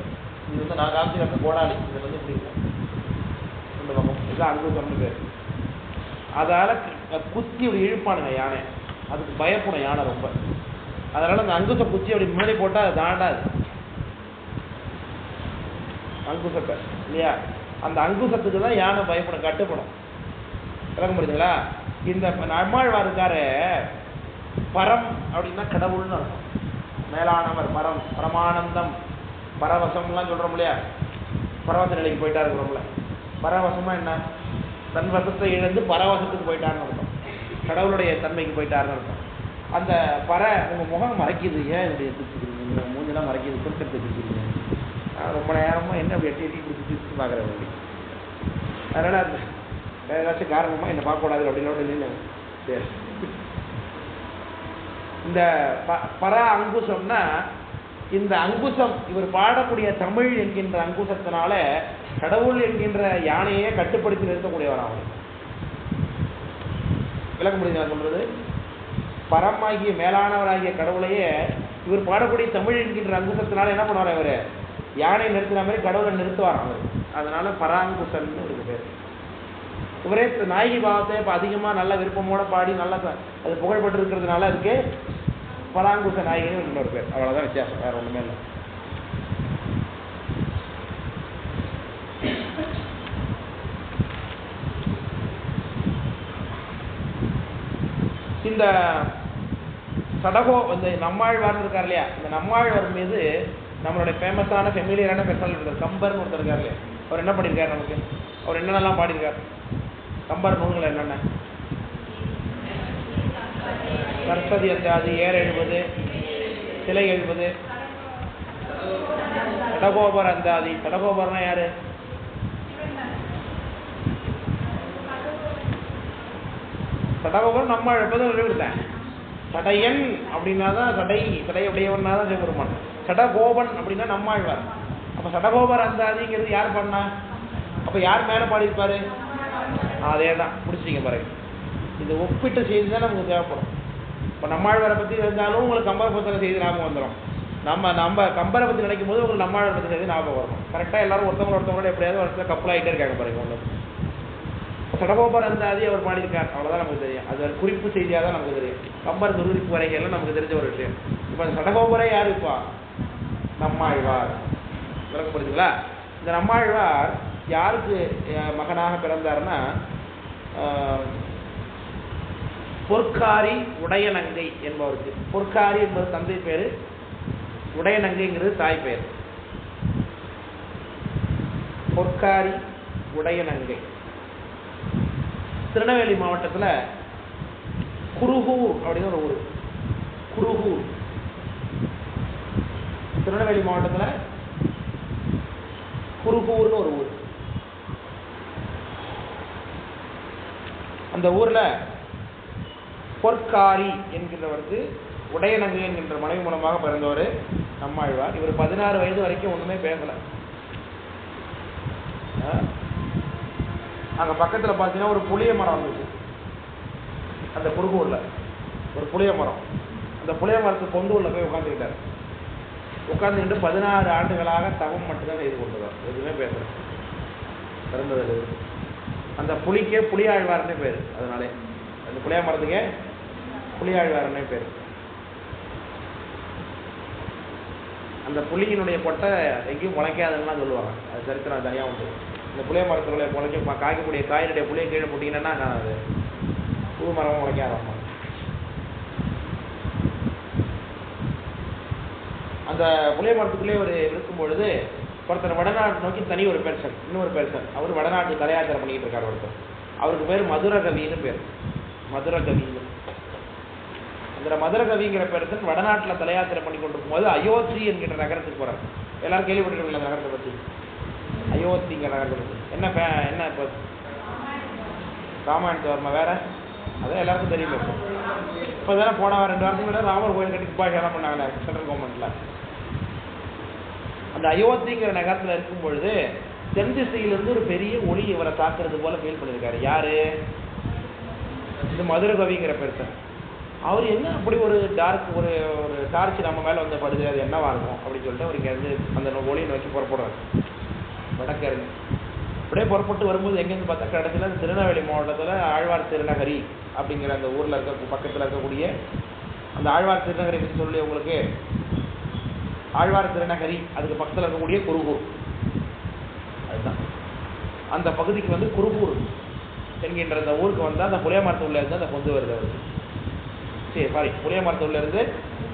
இது வந்து நான் காமிச்சு கோடாலி. இது வந்து இப்படி இருக்கும் ரெண்டு பக்கம். இதுதான் அங்குசம்னு பேர். அதால் குத்தி இப்படி இழுப்பானுங்க யானை. அதுக்கு பயப்படும் யானை ரொம்ப. அதனால அந்த அங்குச குச்சி அப்படி முன்னாடி போட்டால் அது தாண்டாது. அங்குசத்தை இல்லையா? அந்த அங்குசத்துக்கு தான் யானை பயப்படும், கட்டுப்படும். விளக்க முடியுதுங்களா? இந்த நம்மாழ்வார் இருக்காரு, பரம் அப்படின்னா கடவுள்னு அர்த்தம். மேலானவர், பரம், பரமானந்தம், பரவசம்லாம் சொல்கிறோம் இல்லையா? பரவச நிலைக்கு போயிட்டா இருக்கிறோம்ல. பரவசமா என்ன? தன் வசத்தை இழந்து பரவசத்துக்கு போயிட்டான்னு அர்த்தம். கடவுளுடைய தன்மைக்கு போயிட்டாருன்னு அர்த்தம். அந்த உங்கள் முகம் மறைக்குது, ஏன் என்னுடைய எடுத்துக்கிறீங்க? மூஞ்செல்லாம் மறைக்குது, குறிப்பிட்டு வச்சுருக்கீங்க. ரொம்ப நேரமாக என்ன அப்படி எட்டி பிடிச்சி பார்க்குறேன் அப்படி. அதனால் அந்த ஏதாச்சும் காரணமாக என்னை பார்க்கக்கூடாது அப்படின்னு நின்று. சரி. இந்த பர அங்குசம்னா இந்த அங்குசம் இவர் பாடக்கூடிய தமிழ் என்கின்ற அங்குசத்தினால கடவுள் என்கின்ற யானையே கட்டுப்படுத்தி நிறுத்தக்கூடியவர் அவர். விளக்க முடியுது நான் சொல்றது? பரமாகிய மேலானவராகிய கடவுளையே இவர் பாடக்கூடிய தமிழ் என்கின்ற அங்குசத்தினால என்ன பண்ணுவார்? அவர் யானை நிறுத்தின மாதிரி கடவுளை நிறுத்துவார் அவர். அதனால பராங்குசன்னு இருக்கு பேர். இவரே நாயகி பாவத்தை இப்போ அதிகமாக நல்ல விருப்பமோட பாடி நல்லா அது புகழ்பட்டு இருக்கிறதுனால அதுக்கு பராங்குச நாயகின்னு இன்னொரு பேர். அவ்வளோதான் வித்தியாசம், வேற ஒன்றுமே இல்லை. இந்த சடகோ இந்த நம்மாழ்வார் இருக்கார் இல்லையா? இந்த நம்மாழ்வார் மீது நம்மளுடைய ஃபேமஸான ஃபெமிலியரான பெர்சனல் இருக்கார், கம்பர்னு ஒருத்தர் இருக்கார் இல்லையா? அவர் என்ன பண்ணியிருக்கார் நமக்கு? அவர் என்னென்னலாம் பாடியிருக்கார்? கம்பர் நூல்கள் என்னென்ன? சரஸ்வதி அந்தாதி, ஏர் எழுபது, சிலை எழுபது, சடகோபர் அந்தாதி. சடகோபர்னா யாரு? சடகோபர் நம்ம எழுப்பது எழுதிவிட்டேன். சடையன் அப்படின்னா தான் சடையுடையவன்னா தான் சிவபெருமான். சடகோபன் அப்படின்னா நம்மாழ்வார். அப்போ சடகோபர் அந்தாதிங்கிறது யார் பண்ணா? அப்போ யார் மேலே பாடியிருப்பாரு? அதே தான் பிடிச்சிங்க பாருங்க. இது ஒப்பிட்ட செய்தி தான் நமக்கு தேவைப்படும். இப்போ நம்மாழ்வாரை பற்றி இருந்தாலும் உங்களுக்கு கம்பரை பற்றின செய்தி ஞாபகம் வந்துடும். நம்ம கம்பரை பற்றி நினைக்கும் போது உங்களுக்கு நம்மாழ்வாரை பற்றி செய்தி ஞாபகம் வரணும். கரெக்டாக எல்லாரும் ஒருத்தவங்களோட எப்படியாவது வருஷத்தில் கப்பல் ஆகிட்டே இருக்காங்க பாருங்க. ஒன்று சடகோபர் அந்தாதி அவர் பாடியிருக்கார், அவ்வளோதான் நமக்கு தெரியும். அது ஒரு குறிப்பு செய்தியாக தான் நமக்கு தெரியும். கம்பர் துருவிப்பு வரைகள்லாம் நமக்கு தெரிஞ்ச ஒரு விஷயம். இப்போ அந்த சடகோபரே யார் இருப்பா? நம்மாழ்வார். விளக்கப்படுதுங்களா? இந்த நம்மாழ்வார் யாருக்கு மகனாக பிறந்தார்னா பொற்காரி உடையநங்கை என்பவருக்கு. பொற்காரி என்பது தந்தை பேரு, உடையநங்கைங்கிறது தாய் பெயர். பொற்காரி உடையநங்கை திருநெல்வேலி மாவட்டத்தில் குருகூர் அப்படின்னு ஒரு ஊர். குருகூர் திருநெல்வேலி மாவட்டத்தில் குருகூர்னு ஒரு ஊர். அந்த ஊர்ல பொற்காரி என்கின்றவருக்கு உடையநங்கை என்கின்ற மனைவி மூலமாக பிறந்தவர் நம்மாழ்வார். இவர் 16 வயது வரைக்கும் ஒண்ணுமே பேசல. அங்கே பக்கத்தில் பார்த்தீங்கன்னா ஒரு புளிய மரம் இருந்துச்சு. அந்த குறுகூரில் ஒரு புளிய மரம். அந்த புளிய மரத்துக்கு கொண்டு உள்ள போய் உட்காந்துக்கிட்டார். உட்காந்துக்கிட்டு 16 ஆண்டுகளாக தவம் மட்டும்தான் செய்து கொண்டுதான், எதுவுமே பேசுகிறேன் பிறந்தது. அந்த புளிக்கே புளியாழ்வார்னே பேர். அதனாலே அந்த புளிய மரத்துக்கே புளியாழ்வார்னே பேர். அந்த புளியினுடைய கொட்டை எங்கேயும் முளைக்காதுன்னு சொல்லுவாங்க. அது சரித்திரம் தனியாக உண்டு. இந்த புளிய மரத்துடைய முளைக்க காய்க்கக்கூடிய காயினுடைய புளியை கீழே போட்டிங்கன்னா அது புது மரமும் முளைக்க ஆரம்பம். அந்த புளிய மரத்துக்குள்ளே ஒரு இருக்கும் பொழுது ஒருத்தர் வடநாடு நோக்கி தனி ஒரு பெர்சன், இன்னொரு பெர்சன், அவர் வடநாட்டு தலையாத்திரை பண்ணிக்கிட்டு இருக்கார் ஒருத்தர். அவருக்கு பேர் மதுரகவின்னு பேர். மதுரகவின்னு அந்த மதுரகவிங்கிற பெர்சன் வடநாட்டில் தலையாத்திரை பண்ணி கொண்டிருக்கும் போது அயோத்தி என்கிற நகரத்துக்கு போறார். எல்லாரும் கேள்விப்பட்டிருக்கீங்க அந்த நகரத்தை பற்றி. அயோத்திங்கிற நகரத்தை பற்றி என்ன இப்போ ராமாயணத்து வரமா வேற, அதான் எல்லாருக்கும் தெரியும். இப்போ தானே போன 2 வாரத்துக்கு முன்னாடி ராமர் கோயில் கட்டி துப்பாக்கியெல்லாம் பண்ணாங்க சென்ட்ரல் கவர்மெண்ட்ல. அந்த அயோத்திங்கிற நகரத்தில் இருக்கும் பொழுது தென் திசையிலிருந்து ஒரு பெரிய ஒளி இவரை தாக்குறது போல ஃபீல் பண்ணியிருக்காரு. யாரு? இந்த மதுரகவிங்கிற பெர்சன். அவர் என்ன அப்படி ஒரு டார்க் ஒரு டார்ச் நம்ம மேலே வந்து படுது, அது என்னவா இருக்கும் அப்படின்னு சொல்லிட்டு அவருக்கு வந்து அந்த ஒளியை நோக்கி புறப்படுறாரு. வடக்கேருந்து அப்படியே புறப்பட்டு வரும்போது எங்கேருந்து பார்த்தா கடைசியில் அந்த திருநெல்வேலி மாவட்டத்தில் ஆழ்வார் திருநகரி அப்படிங்கிற அந்த ஊரில் இருக்க பக்கத்தில் இருக்கக்கூடிய அந்த ஆழ்வார் திருநகரி பற்றி சொல்லி உங்களுக்கு ஆழ்வார் திருநகரி அதுக்கு பக்கத்தில் இருக்கக்கூடிய குருகூர், அதுதான் அந்த பகுதிக்கு வந்து குருகூர் என்கின்ற அந்த ஊருக்கு வந்தால் அந்த புளிய மரத்துள்ள இருந்து அந்த கொண்டு வருது அவருக்கு. சரி புளிய மரத்துள்ள இருந்து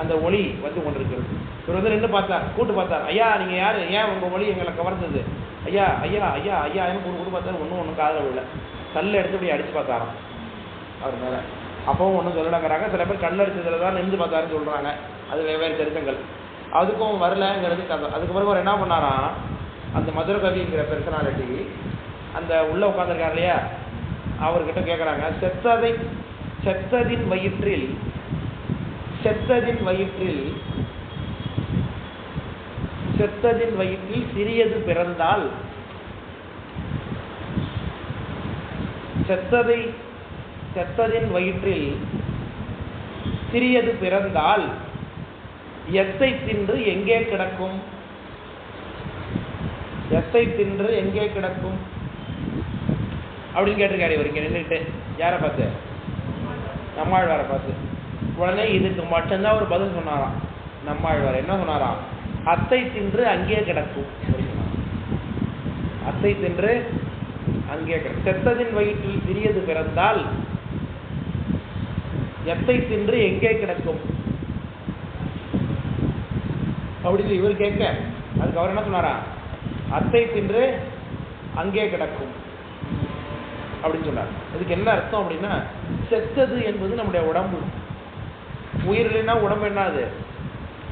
அந்த ஒளி வந்து கொண்டிருக்கிறது. இவர் வந்து நின்று பார்த்தார், கூட்டு பார்த்தார். ஐயா நீங்க யாரு, ஏன் உங்க ஒளி எங்களை கவர்ந்தது? ஐயா ஐயா ஐயா ஐயா கூட்டு பார்த்தாரு. ஒன்றும் காதில் விடல. கல் எடுத்து இப்படி அடிச்சு பார்த்தாராம் அவர் மேல. அப்பவும் ஒன்றும் சொல்லலங்கிறாங்க. சில பேர் கல் அடிச்சதுல தான் நின்று பார்த்தாருன்னு சொல்றாங்க. அது வெவ்வேறு சரித்தங்கள். அதுக்கும் வரலங்கிறது கதை. அதுக்கு பிறகு அவர் என்ன பண்ணாராம், அந்த மதுரகவிங்கிற பெர்சனாலிட்டி அந்த உள்ள உட்காந்துருக்காரு இல்லையா, அவர்கிட்ட கேட்குறாங்க, செத்ததின் வயிற்றில் சிறியது பிறந்தால், செத்ததின் வயிற்றில் சிறியது பிறந்தால் எத்தை தின்று எங்கே கிடக்கும்? எத்தை தின்று எங்கே கிடக்கும் அப்படின்னு கேட்டிருக்காரு இவர் இங்க நின்றுட்டு. யாரை பார்த்து? நம்மாழ்வாரை பார்த்து. உடனே இதுக்கு மட்டும்தான் ஒரு பதில் சொன்னாராம் நம்மாழ்வார். என்ன சொன்னாராம்? அத்தை தின்று அங்கே கிடக்கும். அத்தை தின்று அங்கே கிடக்கும். செத்ததின் வயிற்றில் சிறியது பிறந்தால் எத்தை தின்று எங்கே கிடக்கும் அப்படின்னு இவர் கேட்க, அதுக்கு அவர் என்ன சொன்னாரா? அத்தை தின்று அங்கே கிடக்கும் அப்படின்னு சொன்னார். இதுக்கு என்ன அர்த்தம் அப்படின்னா, செத்தது என்பது நம்முடைய உடம்பு. உயிர் இல்லைன்னா உடம்பு என்ன, அது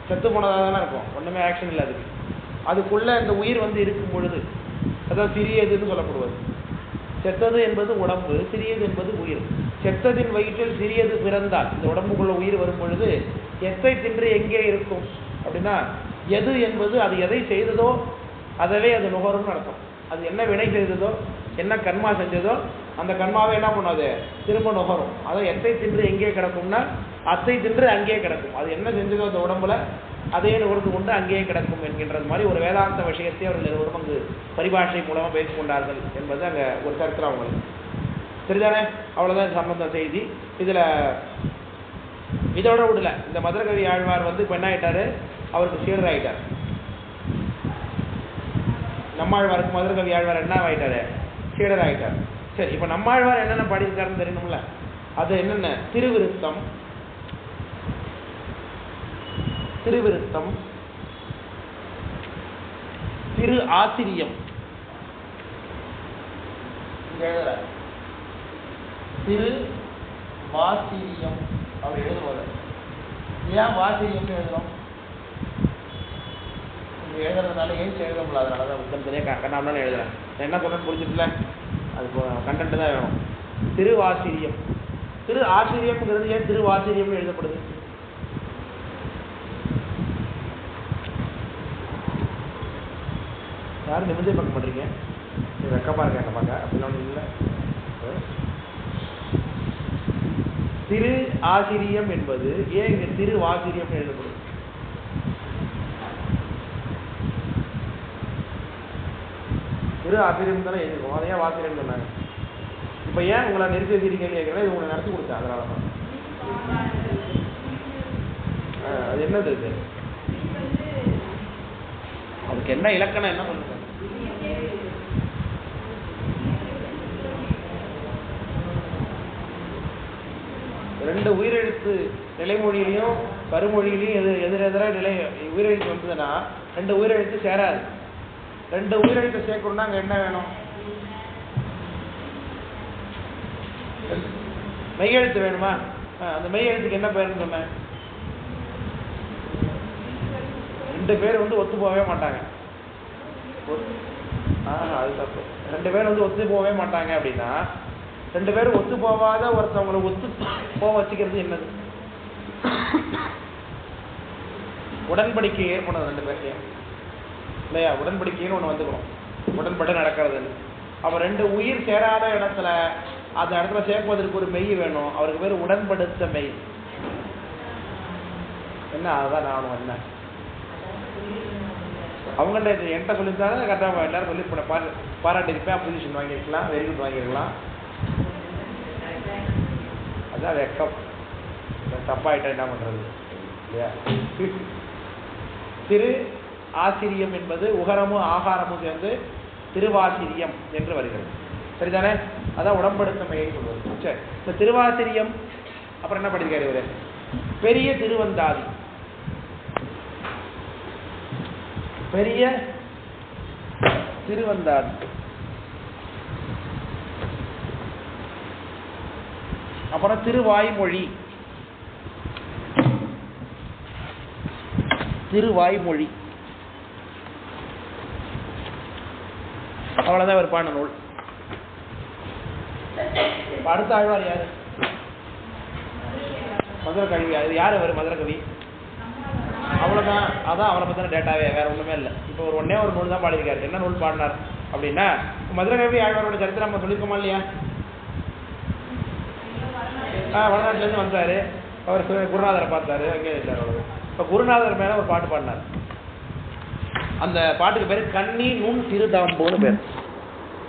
செத்து போனதாக தானே இருக்கும், ஒன்றுமே ஆக்ஷன் இல்லை அதுக்கு. அதுக்குள்ள இந்த உயிர் வந்து இருக்கும் பொழுது அதாவது சிறியதுன்னு சொல்லப்படுவது. செத்தது என்பது உடம்பு, சிறியது என்பது உயிர். செத்ததின் வயிற்றில் சிறியது பிறந்தால், இந்த உடம்புக்குள்ள உயிர் வரும் பொழுது எத்தை தின்று எங்கே இருக்கும் அப்படின்னா, எது என்பது அது எதை செய்ததோ அதவே அது நுகரும்னு அர்த்தம். அது என்ன வினை செய்ததோ, என்ன கர்மா செஞ்சதோ அந்த கர்மாவை என்ன பண்ணாது, திரும்ப நுகரும். அதை எத்தை தின்று எங்கே கிடக்கும்னா, அத்தை தின்று அங்கே கிடக்கும். அது என்ன செஞ்சதோ அந்த உடம்புல அதே நுகர்ந்து கொண்டு அங்கேயே கிடக்கும் என்கின்றது மாதிரி ஒரு வேதாந்த விஷயத்தை அவர்கள் ஒரு பங்கு பரிபாஷை மூலமாக பேசிக்கொண்டார்கள் என்பது அங்கே ஒரு சரித்திரம் அவங்களுக்கு. சரிதானே? அவ்வளோதான் சம்பந்த செய்தி. இதில் இதோட விடல, இந்த மதுரகவி ஆழ்வார் வந்து இப்போ என்ன ஆகிட்டாரு, அவருக்கு சீடர் ஆகிட்டார். நம்மாழ்வாருக்கு மதுரகவி ஆழ்வார் என்ன ஆகிட்டாரு, சீடர் ஆகிட்டார். சரி, இப்போ நம்மாழ்வார் என்னென்ன பாடியிருக்காருன்னு தெரியணும்ல. அது என்னென்ன? திருவிருத்தம், திரு ஆசிரியம், திரு வாசிரியம் அப்படி எழுதுவாங்க. ஏன் வாசிரியம்னு எழுதுறோம்? எழுதுறதுனால ஏன் எழுத முடியல, அதனால தான் உத்தரத்திலே கண்ணாமலாம் எழுதுறேன். நான் என்ன சொல்றேன்னு புரிஞ்சுட்டுல, அது கண்டென்ட் தான் வேணும். திருவாசிரியம், திரு ஆசிரியம்ங்கிறது ஏன் திருவாசிரியம்னு எழுதப்படுது? யாரும் நிமிர்ந்தே பார்க்க மாட்டீங்க. வெக்கமாக இருக்காங்க பார்க்க அப்படிலாம் ஒன்றும் இல்லை. திரு ஆசிரியம் என்பது ஏன் இங்கே திரு வாசிரியம் எழுதப்படும்? திரு ஆசிரியம் தானே எழுதிருக்கோம், அதையே வாசிரியம் சொன்னாங்க. இப்போ ஏன் உங்களை நிறுத்தி வச்சிருக்கீங்கன்னு கேட்குறேன், இது உங்களை நடத்தி கொடுத்தேன் அதனால தான். அது என்னது இது? அதுக்கு என்ன இலக்கணம் என்ன பண்ணுங்க? ரெண்டு உயிரெழுத்து நிலைமொழியிலையும் கருமொழியிலையும் எதிரெதிராக உயிரெழுத்து வந்ததுன்னா ரெண்டு உயிரெழுத்து சேராது. ரெண்டு உயிரெழுத்து சேர்க்கணும்னா அங்கே என்ன வேணும்? மெய்யெழுத்து வேணுமா? அந்த மெய்யெழுத்துக்கு என்ன பேருன்னு சொன்னேன்? ரெண்டு பேர் ஒத்து போகவே மாட்டாங்க. அது தப்பு. ரெண்டு பேர் ஒத்து போகவே மாட்டாங்க அப்படின்னா ரெண்டு பேரும் ஒத்து போகாத ஒருத்தவங்களை ஒத்து போக வச்சுக்கிறது என்னது? உடன்படிக்கை ஏற்படும் ரெண்டு பேர்த்தையும் இல்லையா? உடன்படிக்கைன்னு ஒன்று வந்துக்கணும், உடன்படி நடக்கிறதுன்னு. அப்போ ரெண்டு உயிர் சேராத இடத்துல அந்த இடத்துல சேர்ப்பதற்கு ஒரு மெய் வேணும். அவருக்கு பேர் உடன்படுத்த மெய். என்ன அதுதான் நானும் என்ன அவங்கள்ட்ட என்கிட்ட சொல்லியிருந்தாங்க கரெக்டாக எல்லாரும் சொல்லி பாராட்டியிருப்பேன். அப்ளிகேஷன் வாங்கியிருக்கலாம், வெரி குட் வாங்கியிருக்கலாம். அதுதான் வெக்கம். தப்பாயிட்டா என்ன பண்ணுறது இல்லையா? திரு ஆசிரியம் என்பது உகரமும் ஆகாரமும் சேர்ந்து திருவாசிரியம் என்று வருகிறது. சரிதானே? அதான் உடம்படுத்தமையை சொல்வது. சரி, இந்த திருவாசிரியம் அப்புறம் என்ன படிக்கிறார் இவரு? பெரிய திருவந்தாதி. பெரிய திருவந்தாதி அப்புறம் திருவாய்மொழி. திருவாய்மொழி அவ்வளவுதான் ஒரு பாண்ட நூல். அடுத்த ஆழ்வார் யாரு? மதுரை கவி. அது யார் அவர்? மதுரை கவி. அவ்வளோதான். அதான் அவரை பற்றின டேட்டாவே, வேற ஒன்றுமே இல்லை. இப்போ ஒன்னே ஒரு நூல் தான் பாடியிருக்காரு. என்ன நூல் பாடினார் அப்படின்னா மதுரை கவி ஆழ்வாரோட சரித்திரம் நம்ம சொல்லியிருக்கோமா இல்லையா? வடநாட்டிலேருந்து வந்தார். அவர் குருநாதரை பார்த்தாரு, அங்கே இருந்தார். அவர் இப்போ குருநாதர் மேலே ஒரு பாட்டு பாடினார். அந்த பாட்டுக்கு பேர் கன்னி நுண் திருதாம்போன்னு பேர்.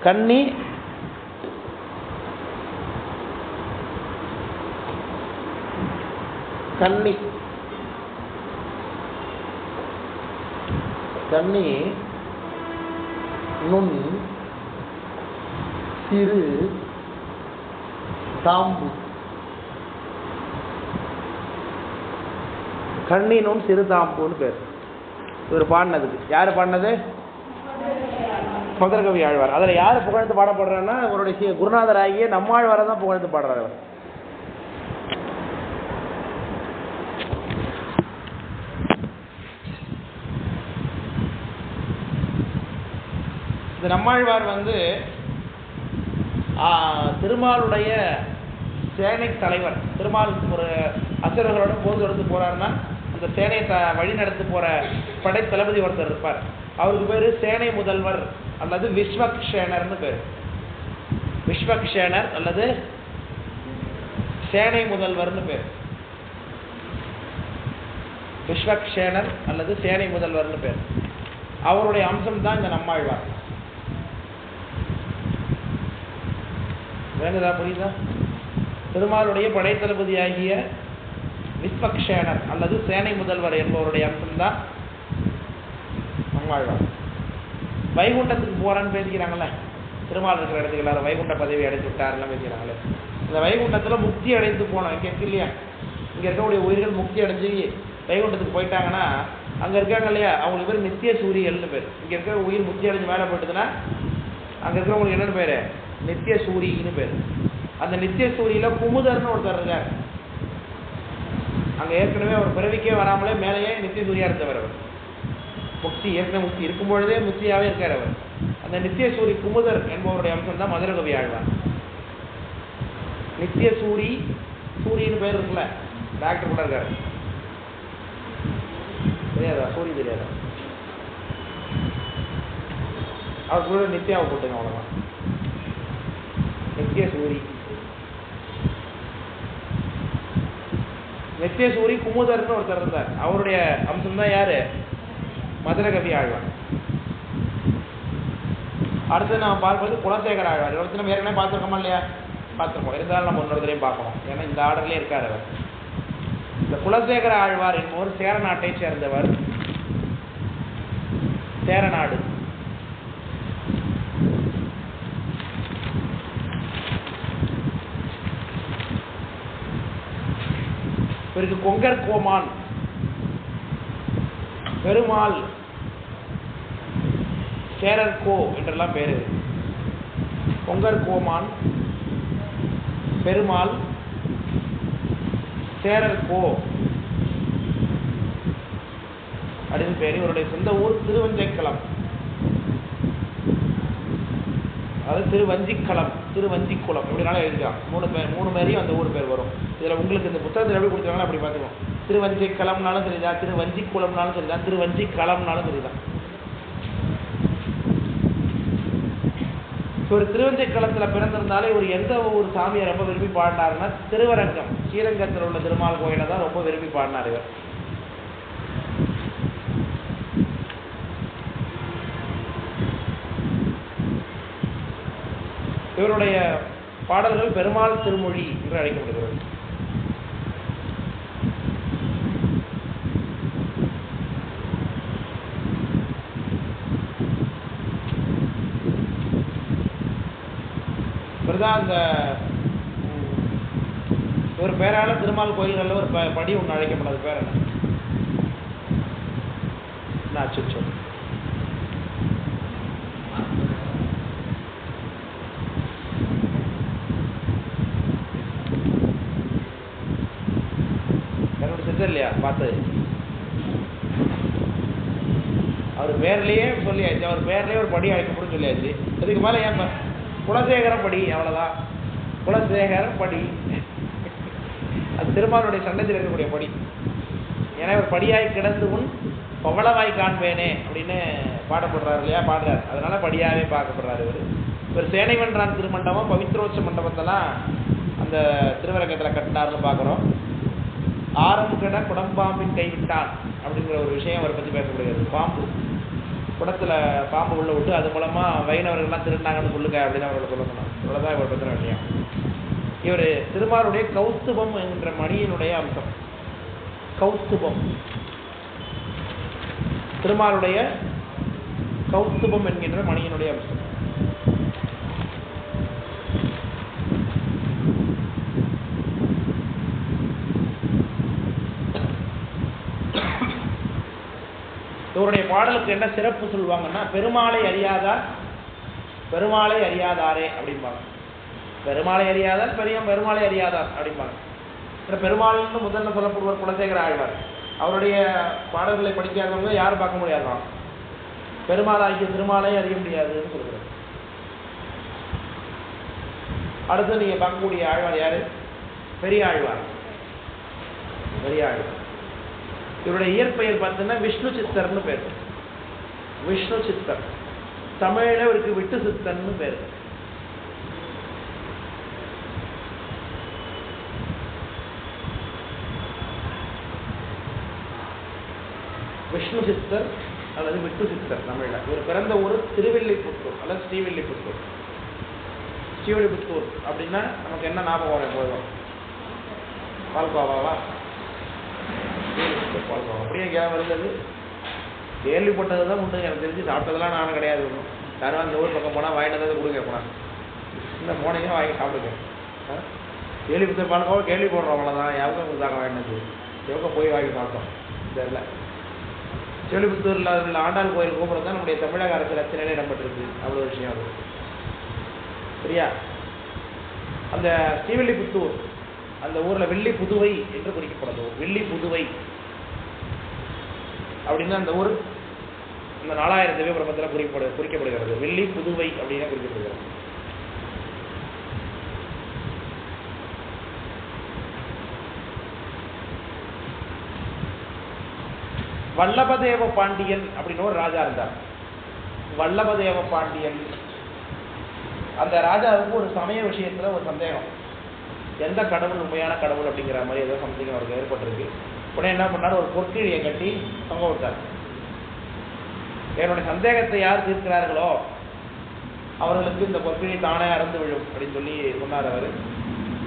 கன்னி கன்னி கன்னி நுண் திரு தாம்பு. கன்னி நுண் சிறுதாம்புன்னு பேர். இவர் பாடினதுக்கு. யார் பாடினது? மதுரை கவி ஆழ்வார். அதில் யார் புகழ்ந்து பாடப்படுறாருன்னா அவருடைய குருநாதர் ஆகிய நம்மாழ்வாரை தான் புகழ்ந்து பாடுறாரு அவர். இந்த நம்மாழ்வார் திருமாலுடைய சேனை தலைவர். திருமால் ஒரு அசுரர்களோட போது எடுத்து போறாருன்னா அந்த சேனை வழி நடத்து போற படை தளபதி ஒருத்தர் இருப்பார். அவருக்கு பேரு சேனை முதல்வர் அல்லது விஸ்வக்ஷேனர்னு பேர். விஸ்வக்ஷேனர் அல்லது சேனை முதல்வர்னு பேர். விஸ்வக்ஷேனர் அல்லது சேனை முதல்வர்னு பேர். அவருடைய அம்சம் தான் இந்த நம்மாழ்வார். வேணுதா? புரியுதா? திருமாலுடைய படைத்தளபதி ஆகிய விஸ்வக்ஷேனர் அல்லது சேனை முதல்வர் என்பவருடைய அம்சம்தான் நம்மாழ்வார். வைகுண்டத்துக்கு போறான்னு பேசிக்கிறாங்களே, திருமால் இருக்கிற இடத்துக்கு எல்லாரும் வைகுண்ட பதவி அடைத்து விட்டாருலாம் பேசிக்கிறாங்களே. இந்த வைகுண்டத்தில் முக்தி அடைந்து போனோம் இங்கே இருக்கு இல்லையா? இங்கே இருக்கக்கூடிய உயிர்கள் முக்தி அடைஞ்சு வைகுண்டத்துக்கு போயிட்டாங்கன்னா அங்கே இருக்காங்க இல்லையா, அவங்களுக்கு பேர் நித்திய சூரியல்னு பேர். இங்கே இருக்கிற உயிர் முக்தி அடைஞ்சு மேலே போயிட்டுதுன்னா அங்கே இருக்கிறவங்களுக்கு என்னென்னு பேர்? நித்திய சூரின்னு பேர். அந்த நித்திய சூரியில குமுதர்னு ஒருத்தர் இருக்கார். அங்க ஏற்கனவே அவர் பிறவிக்கே வராமலே மேலேயே நித்திய சூரியா இருந்தவர். அவர் முக்தி ஏற்கனவே முக்தி இருக்கும் பொழுதே முக்தியாவே இருக்கார் அவர். அந்த நித்திய சூரி குமுதர் என்பவருடைய அம்சம் தான் மதுரை கவி ஆழ்வார். நித்திய சூரி, சூரின்னு பேர் இருக்குல்ல, டாக்டர் கூட இருக்காரு. தெரியாதா? சூரி தெரியாதா? அவர் கூட நித்யாவை போட்டுங்க, அவ்வளோதான். நித்யசூரி. நித்யசூரி குமுதர்னு ஒருத்தர் இருந்தார். அவருடைய அம்சம் தான் யாரு? மதுரகவி ஆழ்வார். அடுத்து நம்ம பார்ப்பது குலசேகர ஆழ்வார். இவரை நம்ம ஏற்கனவே பார்த்துருக்கோமா இல்லையா? பார்த்துருக்கோம். இருந்தாலும் நம்ம இன்னொருத்தரையும் பார்க்கணும், ஏன்னா இந்த ஆர்டர்லேயே இருக்கார் அவர். இந்த குலசேகர ஆழ்வார் என்பவர் சேர நாட்டை சேர்ந்தவர். சேரநாடு. இவருக்கு கொங்கர் கோமான், பெருமாள், சேரர் கோ என்றெல்லாம் பேரு. கொங்கர் கோமான், பெருமாள், சேரர் கோ அப்படின்னு பேரு. இவருடைய சொந்த ஊர் திருவஞ்சைக்களம், அதாவது திருவஞ்சிக்களம், திருவஞ்சிக்குளம் எப்படினாலும் எழுதிக்கலாம். மூணு பேரையும் அந்த ஊர் பேர் வரும். இதில் உங்களுக்கு இந்த புத்தகத்தில் எப்படி கொடுத்துருக்காங்க அப்படி பார்த்துக்கோம். திருவஞ்சிக்களம்னாலும் சரிதான், திருவஞ்சிக்குளம்னாலும் சரிதான், திருவஞ்சிக்களம்னாலும் சரிதான். ஒரு திருவஞ்சிக்களத்தில் பிறந்திருந்தாலே ஒரு எந்த ஒரு சாமியை ரொம்ப விரும்பி பாடினாருன்னா திருவரங்கம், ஸ்ரீரங்கத்தில் உள்ள திருமால் கோயிலை தான் ரொம்ப விரும்பி பாடினார் இவர். இவருடைய பாடல்கள் பெருமாள் திருமொழி என்று அழைக்கப்படுகிறது. அந்த ஒரு பேரால திருமால் கோயில்களில் ஒரு படி ஒன்று அழைக்கப்படாது. பேர் என்ன? அச்சோ, என்னோட சித்தர் இல்லையா பார்த்தது? அவர் பேர்லயே சொல்லியாச்சு, அவர் பேர்லயே ஒரு படி அழைக்கப்படும் சொல்லியாச்சு. இதுக்கு மேலே ஏன் குலசேகர படி, அவ்வளோதான். குலசேகர படி அது திருமாலுடைய சண்டத்தில் இருக்கக்கூடிய படி. ஏன்னா ஒரு படியாய் கிடந்து உன் பவளவாய் காண்பேனே அப்படின்னு பாடப்படுறாரு இல்லையா, பாடுறாரு. அதனால படியாவே பார்க்கப்படுறாரு இவர். இவர் சேனை வென்றான் திருமண்டபம், பவித்ரோட்ச மண்டபத்தெல்லாம் அந்த திருவரங்கத்தில் கட்டினார்னு பார்க்குறோம். ஆரம் கிட குடம்பாம்பின் கைவிட்டான் அப்படிங்கிற ஒரு விஷயம் அவரை பற்றி பேசப்படுகிறது. பாம்பு குடத்தில் பாம்பு உள்ள விட்டு அது மூலமாக வைணவர்கள்லாம் திருண்டாங்கன்னு சொல்லுங்க அப்படின்னு அவர்களை சொல்லணும். இவ்வளோதான் இவர் பற்றின விஷயம். இவர் திருமாலுடைய கௌஸ்துபம் என்கிற மணியினுடைய அம்சம். கௌஸ்துபம், திருமாலுடைய கௌஸ்துபம் என்கின்ற மணியினுடைய அம்சம். இவருடைய பாடலுக்கு என்ன சிறப்பு சொல்லுவாங்கன்னா, பெருமாளை அறியாதார் பெருமாளை அறியாதாரே அப்படிம்பாங்க. பெருமாளை அறியாதார் பெருமாளை அறியாதார் அப்படிம்பாங்க. பெருமாள்னு முதல்ல சொல்லப்படுவார் குலசேகர ஆழ்வார். அவருடைய பாடல்களை படிக்காதவங்க யாரும் பார்க்க முடியாதான். பெருமாளாகிய திருமாலை அறிய முடியாதுன்னு சொல்கிறார். அடுத்து நீங்க பார்க்கக்கூடிய ஆழ்வார் யாரு? பெரிய ஆழ்வார். பெரிய ஆழ்வார் இவருடைய இயற்பெயர் பார்த்தீங்கன்னா விஷ்ணு சித்தர்னு பேர். விஷ்ணு சித்தர். தமிழில் இவருக்கு விட்டு சித்தன்னு பேர். விஷ்ணு சித்தர் அல்லது விட்டு சித்தர் தமிழில். இவர் பிறந்த ஊர் திருவில்லிபுத்தூர் அல்லது ஸ்ரீவில்லிபுத்தூர். ஸ்ரீவில்லிபுத்தூர் அப்படின்னா நமக்கு என்ன ஞாபகம் வரும்? போதும் பால்கோவாவா? பால்கோவா அப்படியே கேள்வி வருது. கேள்விப்பட்டது தான் உண்டு, எனக்கு தெரிஞ்சு சாப்பிட்டதெல்லாம் நானும் கிடையாது. யாரும் அந்த ஊர் பக்கம் போனால் வாங்கிட்டு கொடுங்க போனால் இந்த போனீங்கன்னா வாங்கி சாப்பிடுங்க. கேள்விப்பட்ட பால்கோவா கேள்வி போடுறோம், அவ்வளோதான். யாருக்கும் கொடுத்தாங்க வாங்கினது, எவ்வளோ போய் வாங்கி சாப்பிட்டோம். தெரியல. ஸ்ரீவில்லிபுத்தூரில் உள்ள ஆண்டாள் கோயில் கோபுரம் தான் நம்முடைய தமிழக அரசு ரச்சனையிலே இடம்பெற்றிருக்கு. அவ்வளோ விஷயம் அது. சரியா? அந்த ஸ்ரீவில்லிபுத்தூர் அந்த ஊரில் வெள்ளி புதுவை என்று குறிக்கப்படுது. வெள்ளி புதுவை அப்படின்னு அந்த ஊர் இந்த 4000 திவ்ய பிரபந்தத்தில் குறிக்கப்படுகிறது. வெள்ளி புதுவை அப்படின்னு குறிக்கப்படுகிறது. வல்லபதேவ பாண்டியன் அப்படின்னு ஒரு ராஜா இருந்தார். வல்லபதேவ பாண்டியன் அந்த ராஜாவுக்கு ஒரு சமய விஷயத்துல ஒரு சந்தேகம், எந்த கடவுள் உண்மையான கடவுள் அப்படிங்கிற மாதிரி ஏதோ சம்திங் அவருக்கு ஏற்பட்டிருக்கு. உடனே என்ன பண்ணார், ஒரு பொற்கிழியை கட்டி தொங்க விட்டார். என்னுடைய சந்தேகத்தை யார் தீர்க்கிறார்களோ அவர்களுக்கு இந்த பொற்கிழி தானே அறந்து விழும் அப்படின்னு சொல்லி சொன்னார் அவர்.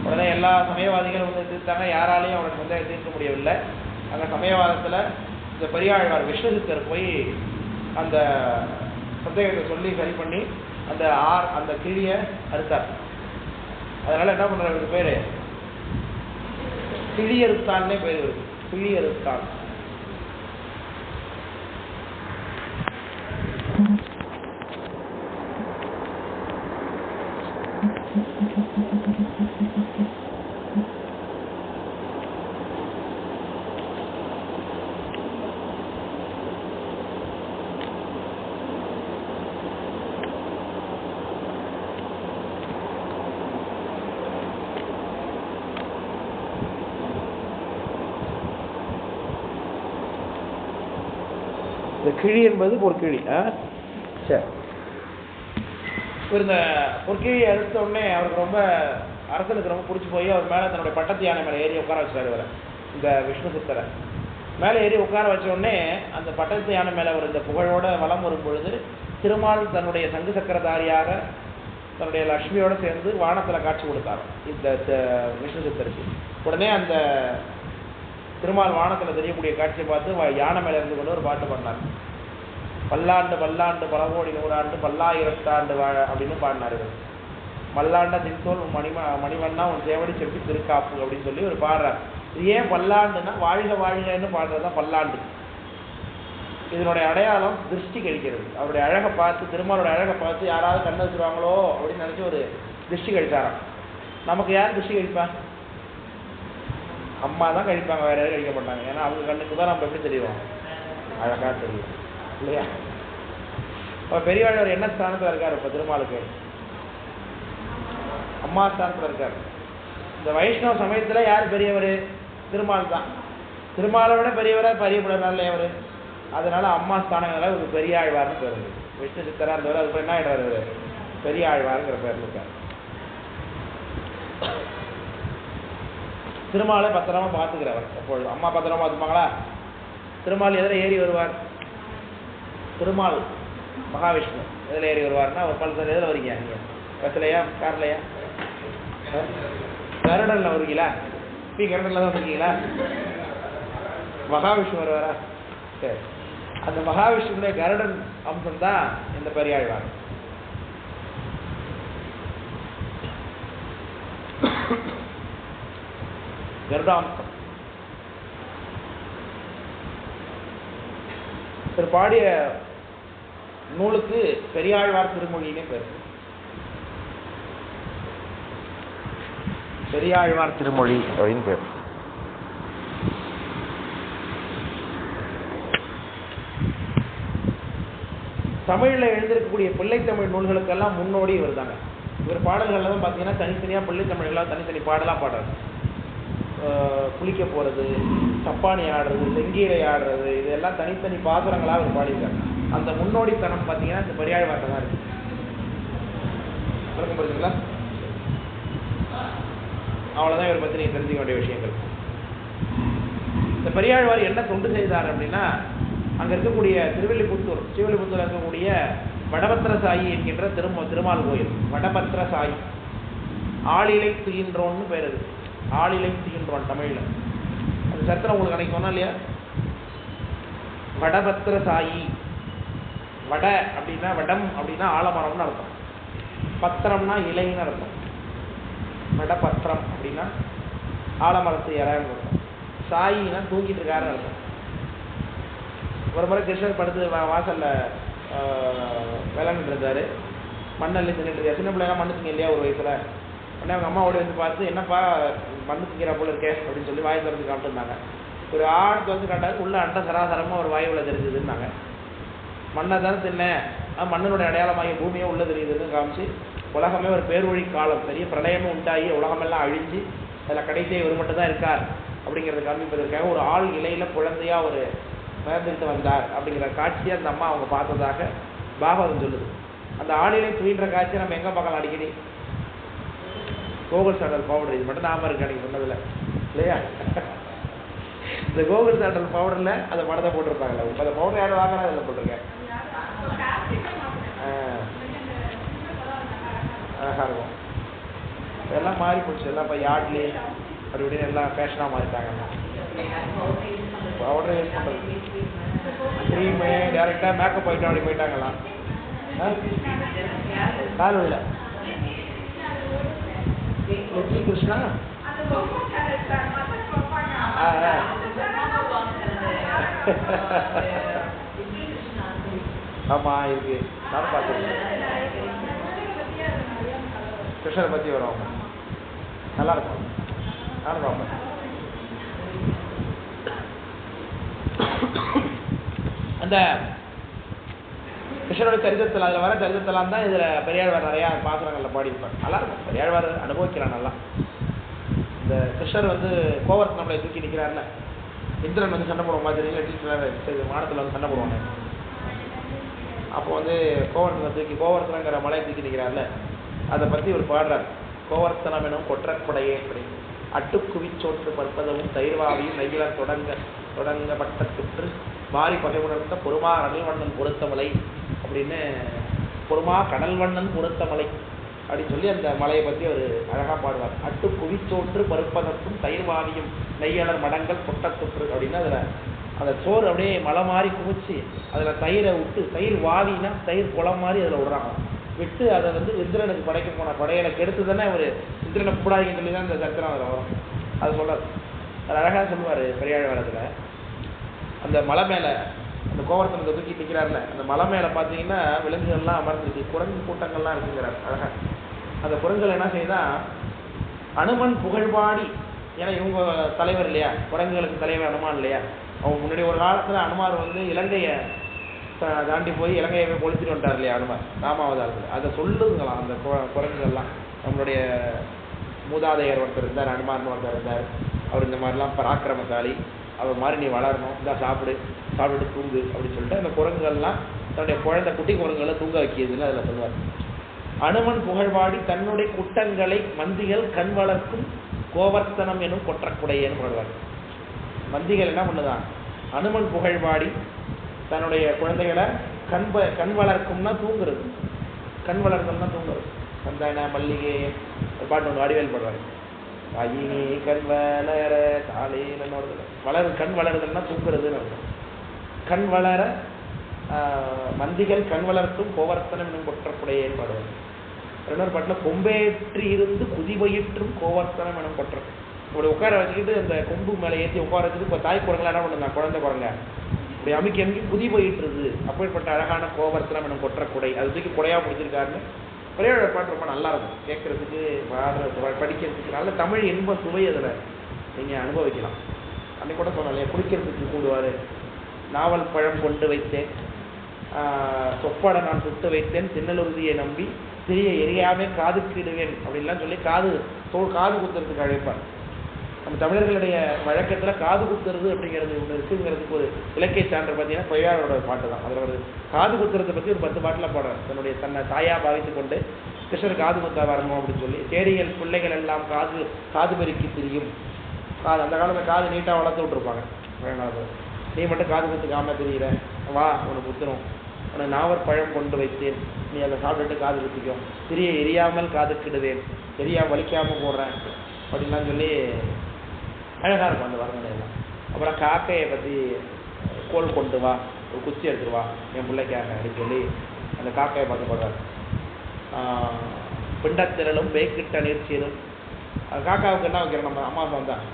உடனே எல்லா சமயவாதிகளும் வந்து தீர்த்தாங்க, யாராலையும் அவருடைய சந்தேகம் தீர்க்க முடியவில்லை. அந்த சமயவாதத்தில் இந்த பெரியாழ்வார் விஷ்ணுசித்தர் போய் அந்த சந்தேகத்தை சொல்லி சரி பண்ணி அந்த கிழியை அறுத்தார். அதனால என்ன பண்றாரு, பேரு கிழியறுத்தான்னே பேர் இருக்கு, கிழியறுத்தான். கிழி என்பது பொற்கிழி. சரி, இந்த பொற்கிழியை அறுத்த உடனே அவருக்கு ரொம்ப அரசனுக்கு ரொம்ப பிடிச்சி போய் அவர் மேலே தன்னுடைய பட்டத்து யானை மேலே ஏறி உட்கார வச்சாரு. வர இந்த விஷ்ணு சித்தரை மேலே ஏறி உட்கார வச்ச உடனே அந்த பட்டத்து யானை மேலே அவர் இந்த புகழோட வலம் வரும் பொழுது திருமால் தன்னுடைய சங்கு சக்கரதாரியாக தன்னுடைய லக்ஷ்மியோட சேர்ந்து வானத்தில் காட்சி கொடுத்தார் இந்த விஷ்ணு சித்தருக்கு. உடனே அந்த திருமால் வானத்தில் தெரியக்கூடிய காட்சியை பார்த்து யானை மேலே இருந்து கொண்டு ஒரு பாட்டு பண்ணார். பல்லாண்டு பல்லாண்டு பல கோடி நூறாண்டு பல்லாயிரத்தாண்டு வாழ அப்படின்னு பாடினார். மல்லாண்ட தின்தோல் மணிவண்ணா உன் சேவடி செப்பி திருக்காப்பு அப்படின்னு சொல்லி ஒரு பாடுறார். இது ஏன் பல்லாண்டுன்னா வாழ்க வாழ்கன்னு பாடுறது தான் பல்லாண்டு. இதனுடைய அடையாளம் திருஷ்டி கழிக்கிறது. அவருடைய அழகை பார்த்து, திருமாலோட அழகை பார்த்து யாராவது கண்ணு வச்சுருவாங்களோ அப்படின்னு நினச்சி ஒரு திருஷ்டி கழிச்சாராம். நமக்கு யார் திருஷ்டி கழிப்பா? அம்மா தான் கழிப்பாங்க, வேற யாரும் கழிக்க மாட்டாங்க. ஏன்னா அவங்க கண்ணுக்கு தான் நம்ம எப்படி தெரியும், அழகாக தெரியும் இல்லையா? இப்போ பெரியவாழ்வார் என்ன ஸ்தானத்தில் இருக்கார்? இப்போ திருமாலுக்கு அம்மா ஸ்தானத்தில் இருக்கார். இந்த வைஷ்ணவ சமயத்தில் யார் பெரியவர்? திருமால் தான். திருமாலை விட பெரியவராக அறியப்படுறாரு அவர். அதனால அம்மா ஸ்தானங்களால் ஒரு பெரியாழ்வார்னு பேர் இருக்கு. விஷ்ணு சித்தராக இருந்தவர் அதுக்கு என்ன ஆகிடுறாரு, பெரியாழ்வாருங்கிற பேர் இருக்கார். திருமாலை பத்திரமா பார்த்துக்கிறவர் எப்பொழுது. அம்மா பத்திரமா பார்த்துப்பாங்களா? திருமால் எதில் ஏறி வருவார்? திருமால் மகாவிஷ்ணு எதில் ஏறி வருவார்னா ஒரு பல்சர் எதில் வரீங்க? நீங்கள் பஸ்லையா கார்லையா? கருடனில் வருவீங்களா? கருடனில் தான் இருக்கீங்களா? மகாவிஷ்ணு வருவாரா? சரி, அந்த மகாவிஷ்ணுடைய கருடன் அம்சம் தான் இந்த பெரியாழ்வார். கருடாம்சம் பாடிய நூலுக்கு பெரியாழ்வார் திருமொழினே பேர். பெரியாழ்வார் திருமொழி அப்படின்னு பேர். தமிழில் எழுந்திருக்கக்கூடிய பிள்ளைத்தமிழ் நூல்களுக்கெல்லாம் முன்னோடி இவர் தாங்க. இவர் பாடல்கள் தான் பார்த்தீங்கன்னா தனித்தனியாக பிள்ளைத்தமிழெல்லாம் தனித்தனி பாடலாக பாடுறாரு. குளிக்க போகிறது, சப்பானி ஆடுறது, செங்கீரை ஆடுறது, இதெல்லாம் தனித்தனி பாசுரங்களாக அவர் பாடியிருக்காரு. அந்த முன்னோடித்தனம் பார்த்தீங்கன்னா இந்த பெரியாழ்வார்ட்ட தான் இருக்கு. புரியுதுங்களா? அவ்வளோதான் இவரை பற்றி நீங்கள் தெரிஞ்சுக்க வேண்டிய விஷயங்கள். இந்த பெரியாழ்வார் என்ன தொண்டு செய்தார் அப்படின்னா, அங்கே இருக்கக்கூடிய ஸ்ரீவில்லிபுத்தூர் இருக்கக்கூடிய வடபத்திரசாயி என்கின்ற திருமால் கோயில். வடபத்திரசாயி ஆளிலை துயின்றோன்னு பேர் இருக்கு. ஆளிலை துயின்றோன் தமிழில். அது சத்திரம் உங்களுக்கு அன்னைக்கு சொன்னா இல்லையா? வடபத்திரசாயி. வட அப்படின்னா வடம் அப்படின்னா ஆலமரம்னு அர்த்தம். பத்திரம்னா இலைன்னு அர்த்தம். வடபத்திரம் அப்படின்னா ஆலமரத்து இறன்னு அர்த்தம். சாயின்னா தூங்கிட்டு இருக்காருன்னு அர்த்தம். ஒரு முறை கிருஷ்ணர் படுத்து வாசல்ல விளையாண்டு இருந்தாரு. மண்ணல்லி தின்னுட்டு இருக்காரு. சின்ன பிள்ளைலாம் மண்ணு திங்க இல்லையா ஒரு வயசுல. உடனே அவங்க அம்மா ஓடி வந்து பார்த்து, என்னப்பா மண்ணு திங்கிற போல இருக்கே அப்படின்னு சொல்லி வாய் திறந்து காமிட்டுருந்தாங்க. ஒரு ஆணுக்கு வந்து காட்டாது உள்ள அண்டை சராசரமாக ஒரு வாய் உள்ள தெரிஞ்சுதுன்னாங்க. மண்ணை தானே தின்னேன், மண்ணினுடைய அடையாளமாகி பூமியே உள்ள தெரியுதுன்னு காமிச்சு, உலகமே ஒரு பேர்வழி காலம், பெரிய பிரளயமும் உண்டாகி உலகமெல்லாம் அழிஞ்சு அதில் கடைசியே இவர் மட்டும் தான் இருக்கார் அப்படிங்கிறத காண்பிப்பதற்காக ஒரு ஆள் இலையில குழந்தையா ஒரு பிறந்துட்டு வந்தார் அப்படிங்கிற காட்சியை அந்த அம்மா அவங்க பார்த்ததாக பாகவதம் சொல்லுது. அந்த ஆளிலே துயின்ற காட்சி நம்ம எங்கே பார்க்கலாம் அடிக்கடி? Gokul sandal powder. இது மட்டும் நாம இருக்கு அன்றைக்கி சொன்னதில்லை இல்லையா? இந்த கோகுல் சாண்டல் பவுடரில் அதை படத்தை போட்டிருப்பாங்கல்ல. இப்போ அந்த பவுடர் யாரும் வாங்கினா அதில் போட்டிருக்கேன். அழகாக இருக்கும். எல்லாம் மாறி போச்சு. எல்லாம் இப்போ யார்ட்லி அப்படி இப்படின்னு எல்லாம் ஃபேஷனாக மாறிட்டாங்க. பவுடர் யூஸ் பண்ணுறது க்ரீமு டேரெக்டாக மேக்கப் ஐட்டம் அப்படி போயிட்டாங்களாம். கால்வழியில் லட்சுமி கிருஷ்ணா ஆமாம் இருக்கு. நானும் பார்த்துருக்கேன். கிருஷ்ணரை பற்றி வரும் அவங்க. நல்லா இருக்கும். நானும் பார்ப்பேன். அந்த கிருஷ்ணனுடைய சரித்திரத்தில் அதில் வர சரித்திரத்தெல்லாம் தான் இதில் பெரியாழ்வார் நிறையா பாசுரங்களில் பாடியிருப்பார். நல்லா இருக்கும். பெரியாழ்வார் அனுபவிக்கிறான் நல்லா. இந்த கிருஷ்ணர் வந்து கோவர்த்தனம்ல தூக்கி நிற்கிறாருல, இந்திரன் வந்து சண்டை போடுவோம் மாதிரி மாடத்தில் வந்து சண்டை போடுவாங்க. அப்போ வந்து கோவர்த்தனங்கிற மலையை தூக்கி நிற்கிறாருல, அதை பற்றி ஒரு பாடுறார். கோவர்த்தனம் எனும் கொற்றக்குடையே அப்படி அட்டுக்குவிச்சோற்று பற்பதவும் தயிர்வாவியும் நெய்யிலர் தொடங்கப்பட்ட சுற்று மாறி பகை உணர்த்த பொறுமா கடல்வண்ணன் பொறுத்த மலை அப்படின்னு, பொறுமா கடல்வண்ணன் பொறுத்த மலை அப்படின்னு சொல்லி அந்த மலையை பற்றி ஒரு அழகாக பாடுவார். அட்டு குவிச்சோற்று பருப்பதற்கும் தயிர்வாவியும் நெய்யலர் மடங்கள் பொட்டத்துற்று அப்படின்னு அதில் அந்த சோறு அப்படியே மலை மாதிரி குமிச்சு அதில் தயிரை விட்டு, தயிர் வாவினா தயிர் குளம் மாதிரி அதில் விடுறாங்க. விட்டு அதை வந்து இந்திரனுக்கு படைக்க போன படையலை கெடுத்து தானே அவர் இந்திரனை கூடாதுன்னு சொல்லி தான் இந்த சரித்திரம் அதில் வரும். அது சொல்கிறார். அது அழகாக சொல்லுவார் பெரியாழ்வாரத்தில். அந்த மலை மேலே அந்த கோவர்த்தனத்தை தூக்கி நிற்கிறார்ல, அந்த மலை மேலே பார்த்தீங்கன்னா விலங்குகள்லாம் அமர்ந்துருக்கு, குரங்கு கூட்டங்கள்லாம் இருக்குங்கிறார் அழகாக. அந்த குரங்குகள் என்ன செய்யுதா, அனுமன் புகழ்பாடி, ஏன்னா இவங்க தலைவர் இல்லையா, குரங்குகளுக்கு தலைவர் அனுமான் இல்லையா. அவங்க முன்னாடி ஒரு காலத்தில் அனுமார் வந்து இலங்கையை தாண்டி போய் இலங்கையை போய் கொளுத்திட்டு வந்துட்டார் இல்லையா அனுமார் ராமாவதாரத்தில். அதை சொல்லுங்களாம் அந்த குரங்குகள்லாம். நம்மளுடைய மூதாதையர் ஒருத்தர் இருந்தார், அனுமார்னு ஒருத்தர் இருந்தார். அவர் இந்த மாதிரிலாம் பராக்கிரமசாலி, அவர் மாதிரி நீ வளரணும், இந்த சாப்பிட்டு தூங்கு அப்படின்னு சொல்லிட்டு அந்த குரங்குகள்லாம் தன்னுடைய குழந்தை குட்டி குரங்குகளை தூங்க வைக்கியதுன்னு அதில் சொல்லுவார். அனுமன் புகழ்பாடி தன்னுடைய குட்டங்களை மந்திகள் கண் வளர்க்கும் கோவர்த்தனம் எனும் கொற்றக்குடையன்னு பாடுவார். மந்திகள் என்ன பண்ணுதான், அனுமன் புகழ்பாடி தன்னுடைய குழந்தைகளை கண் வளர்க்கும்னா தூங்குறது, கண் வளர்க்கணும்னா தூங்குறது. சந்தான மல்லிகை பாட்டு ஒன்று வடிவேல் பாடுவார். வாயினி கண் வளர காலையில் வளரு, கண் வளருதுன்னா தூங்குறதுன்னு அர்த்தம். கண் வளர மந்திகள் கண் வளர்க்கும் கோவர்த்தனம் என்னும் கொற்றக்குடையேன்னு பாடுவார். இன்னொரு பாட்டில் கொம்பேற்றி இருந்து குதிவயிற்றும் கோவர்த்தனம் எனும் கொற்றம். இப்படி உட்கார வச்சுக்கிட்டு அந்த கொம்பு மேலே ஏற்றி உட்கார வச்சுட்டு இப்போ தாய் குரங்களாம் என்ன பண்ணுங்க, குழந்தை குரங்க இப்படி அமுக்கி குதி போயிட்டுருது. அப்படிப்பட்ட அழகான கோவர்த்தனம் எனும் கொற்றக்குடை, அது தூக்கி குடையாக பிடிச்சிருக்காருன்னு பெரியாழ்வார் பாட்டு ரொம்ப நல்லா இருக்கும் கேட்கறதுக்கு, படிக்கிறதுக்கு. நல்ல தமிழ் இன்ப சுவை அதில் நீங்கள் அனுபவிக்கலாம். அன்னைக்கு கூட சொன்னாலே குடிக்கிறதுக்கு கூடுவார். நாவல் பழம் கொண்டு வைத்தேன், சொப்பாடை நான் சுட்டு வைத்தேன், திண்ணலுறுதியை நம்பி சிறிய எரியாமே காதுக்கு இடுவேன் அப்படின்லாம் சொல்லி காது குத்துறதுக்கு அழைப்பார். நம்ம தமிழர்களுடைய வழக்கத்தில் காது குத்துறது அப்படிங்கிறது ஒன்று இருக்குங்கிறதுக்கு ஒரு இலக்கிய சான்று பார்த்தீங்கன்னா பொய்யாரோட பாட்டு தான். அதில் ஒரு காது குத்துறதை பற்றி ஒரு 10 பாட்டில் பாடுறார். தன்னை தாயாக பாவித்து கொண்டு கிருஷ்ணர் காது குத்தா வரணும் அப்படின்னு சொல்லி, சேரிகள் பிள்ளைகள் எல்லாம் காது பெருக்கி திரியும். அந்த காலத்தில் காது நீட்டாக வளர்த்து விட்டுருப்பாங்க. நீ மட்டும் காது குத்துக்காம தெரியுற, வா உனக்கு குத்துரும், உனக்கு நாவற் பழம் கொண்டு வைத்தேன், நீ அதை சாப்பிட்டுட்டு காது குத்திக்கும், சிறிய எரியாமல் காதுக்கிடுவேன், சரியா வலிக்காமல் போடுறேன் அப்படின்லாம் சொல்லி அழகாக இருக்கும் அந்த வர்ணனையெல்லாம். அப்புறம் காக்கையை பற்றி கோல் கொண்டு வா, ஒரு குச்சி எடுத்துட்டு வா என் பிள்ளைக்காக அப்படின்னு சொல்லி அந்த காக்கையை பார்த்து போடுறாரு. பிண்டத்திரலும் பேக்கிட்ட நீர்ச்சியலும். காக்காவுக்கு என்ன வைக்கிறோம், நம்ம அம்மா தான்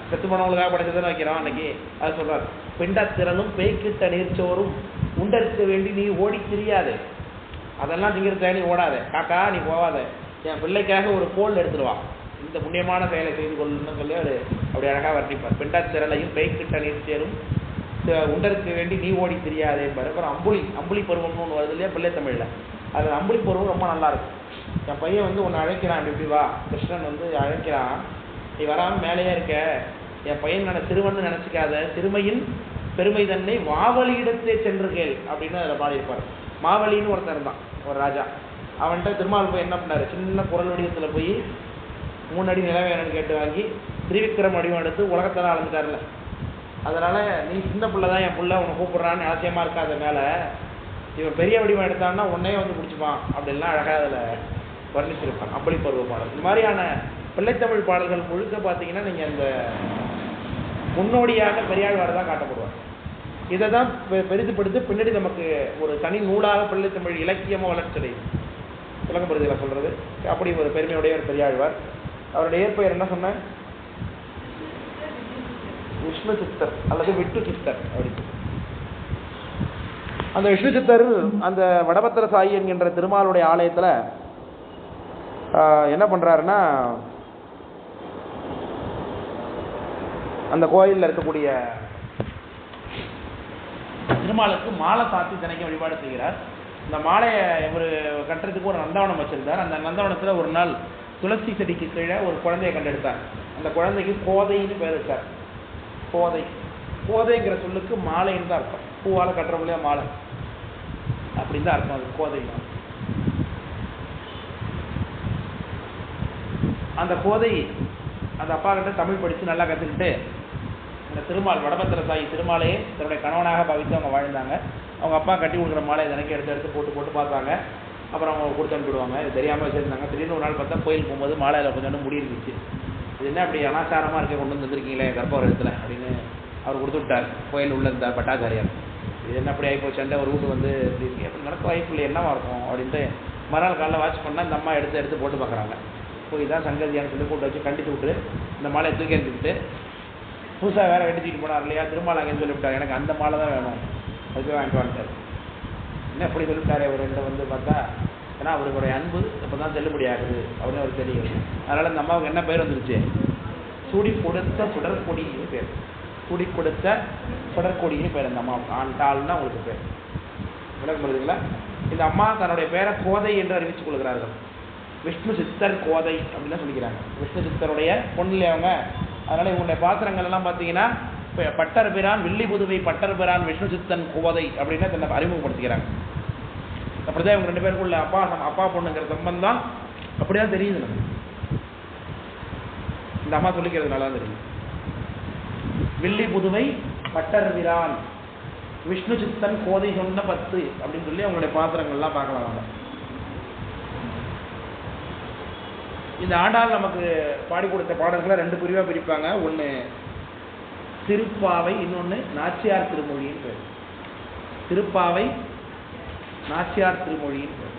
செத்து போனவங்களுக்காக படைச்சதுன்னு வைக்கிறோம் அன்னைக்கு. அது சொல்றாரு, பிண்டத்திரலும் பேய்கிட்ட நீர்ச்சோறும் உண்டரிக்க வேண்டி நீ ஓடி திரியாதே, அதெல்லாம் திங்கிற தேடி ஓடாத காக்கா, நீ போவாத, என் பிள்ளைக்காக ஒரு கோல் எடுத்துருவா, இந்த புண்ணியமான செயலை செய்து கொள்ளணும்னு சொல்லி அவர் அப்படி அழகாக வர்ணிப்பார். பிண்டத்திரலையும் பேய்கிட்ட நீர்ச்சேரும் உண்டரிக்க வேண்டி நீ ஓடி திரியாதே என்பார். அப்புறம் அம்புலி பருவம்னு ஒன்று வருது இல்லையா பிள்ளை தமிழில், அதில் அம்புலி பருவம் ரொம்ப நல்லா இருக்கும். என் பையன் வந்து ஒன்று அழைக்கிறான், இப்படி வா, கிருஷ்ணன் வந்து அழைக்கிறான், நீ வராமல் மேலேயே இருக்க, என் பையன் சிறுவன்னு நினச்சிக்காத, சிறுமையின் பெருமை தன்னை வாவலியிடத்தே சென்று கேள் அப்படின்னு அதில் பாடியிருப்பார். மாவலின்னு ஒருத்தர் இருந்தான், ஒரு ராஜா. அவன்கிட்ட திருமால் போய் என்ன பண்ணாரு, சின்ன குரல் வடிவத்தில் போய் 3 அடி நிலம் வேணும்னு கேட்டு வாங்கி திரிவிக்ரம் வடிவம் எடுத்து உலகத்தெல்லாம் அளந்துட்டார்ல. அதனால நீ சின்ன பிள்ளை தான், என் பிள்ளை உன்னை கூப்பிடுறான்னு அவசியமா இருக்காத மேல இவன் பெரிய வடிவம் எடுத்தான்னா உன்னையே வந்து பிடிச்சிப்பான் அப்படின்லாம் அழகாக அதில் வர்ணிச்சிருப்பான். அப்படி பருவ பாடல். இந்த மாதிரியான பிள்ளைத்தமிழ் பாடல்கள் முழுக்க பார்த்தீங்கன்னா நீங்கள் இந்த முன்னோடியாக பெரியாழ்வார் தான் காட்டப்படுவார். இதை தான் பெரிதுபடுத்தி பின்னாடி நமக்கு ஒரு தனி நூலாக பிள்ளைத்தமிழ் இலக்கியமாக வளர்ச்சியடையுது. விளக்கப்படுதில் சொல்றது. அப்படி ஒரு பெருமையுடைய ஒரு பெரியாழ்வார். அவருடைய இயற்பெயர் என்ன சொன்ன, விஷ்ணு சித்தர் அல்லது விட்டு சித்தர் அப்படி. அந்த விஷ்ணு சித்தர் அந்த வடபத்திர சாயி என்கின்ற திருமாலுடைய ஆலயத்தில் என்ன பண்றாருன்னா, அந்த கோயிலில் இருக்கக்கூடிய திருமாலுக்கு மாலை சாத்தி தினைக்கு வழிபாடு செய்கிறார். இந்த மாலையை ஒரு கட்டுறதுக்கு ஒரு நந்தவனம் வச்சிருந்தார். அந்த நந்தவனத்தில் ஒரு நாள் துளசி செடிக்கு கீழே ஒரு குழந்தையை கண்டெடுத்தார். அந்த குழந்தைக்கு கோதைன்னு பேர் வச்சார். கோதை, கோதைங்கிற சொல்லுக்கு மாலைன்னு தான் அர்த்தம். பூவால் கட்டுற முடியாது மாலை அப்படின்னு தான் அர்த்தம். அது கோதை. அந்த கோதை அந்த அப்பா கிட்ட தமிழ் படித்து நல்லா கற்றுக்கிட்டு இந்த திருமால் வடபத்திர சாயி திருமாலையே தன்னுடைய கணவனாக பாவித்து அவங்க வாழ்ந்தாங்க. அவங்க அப்பா கட்டி கொடுக்குற மாலையை தினைக்கு எடுத்து போட்டு பார்த்தாங்க. அப்புறம் அவங்க கொடுத்து அனுப்பிடுவாங்க. இது தெரியாமல் வச்சுருந்தாங்க. திடீர்னு ஒரு நாள் பார்த்தா கோயில் போகும்போது மாலையில் கொஞ்சம் முடி இருந்துச்சு. இது என்ன அப்படி அனாச்சாரமாக இருக்க கொண்டு வந்துருக்கீங்களே கர்ப்பவரத்தில் அப்படின்னு அவர் கொடுத்து விட்டார். கோயில் உள்ள இருந்தார் பட்டாச்சாரியார். இது என்ன அப்படி ஆகிப்போச்சுட்டு ஒரு வீட்டு வந்து இப்படி இருக்கு, அப்படி நடக்க வாய்ப்பு இல்லை, என்னவா இருக்கும் அப்படின்ட்டு மறுநாள் காலையில் வாட்ச் பண்ணால் இந்த அம்மா எடுத்து போட்டு பார்க்குறாங்க. போய் தான் சங்கதியான்னு சொல்லி கூட்டு வச்சு கண்டித்து விட்டு இந்த மாலையை தூக்கி எடுத்துக்கிட்டு புதுசாக வேறு வெட்டிச்சிட்டு போனார் இல்லையா, திருமால் அங்கேன்னு சொல்லிவிட்டார். எனக்கு அந்த மாலை தான் வேணும், அதுக்கு வாங்கிட்டு வந்துட்டார். என்ன எப்படி சொல்லிவிட்டாரு ஒரு ரெண்டு வந்து பார்த்தா, ஏன்னா அவருடைய அன்பு இப்போ தான் செல்லுபடி ஆகுது அப்படின்னு அவருக்கு தெரியுது. அதனால் இந்த அம்மாவுக்கு என்ன பேர் வந்துருச்சு, சூடி கொடுத்த சுடற்கொடின்னு பேர். சூடி கொடுத்த சுடற்கொடின்னு பேர் இந்த அம்மாவுக்கு. ஆண்டாள்னா உங்களுக்கு பேர். விளக்கம் வருதுங்களா? இந்த அம்மா தன்னுடைய பேரை கோதை என்று அறிவித்துக் கொள்கிறார்கள். விஷ்ணு சித்தர் கோதை அப்படின்னு சொல்லிக்கிறாங்க. விஷ்ணு சித்தருடைய பொண்ணுலே அவங்க. அதனால இவங்களுடைய பாத்திரங்கள் எல்லாம் பார்த்தீங்கன்னா பட்டர் பிரான் வில்லி புதுவை பட்டர் பிரான் விஷ்ணு சித்தன் கோதை அப்படின்னு தன்னை அறிமுகப்படுத்திக்கிறாங்க. அப்படிதான் இவங்க 2 பேருக்குள்ள அப்பா பொண்ணுங்கிற சம்பந்தம் அப்படிதான் தெரியுது நமக்கு. இந்த அம்மா சொல்லிக்கிறது நல்லா தெரியும். வில்லி புதுவை பட்டர் பிரான் விஷ்ணு சித்தன் கோதை சொன்ன 10 அப்படின்னு சொல்லி அவங்களுடைய பாத்திரங்கள்லாம் பார்க்கலாம். இந்த ஆண்டாள் நமக்கு பாடி கொடுத்த பாடல்களை 2 பிரிவாக பிரிப்பாங்க. ஒன்று திருப்பாவை, இன்னொன்று நாச்சியார் திருமொழின்னு பேர். திருப்பாவை, நாச்சியார் திருமொழின்னு பேர்.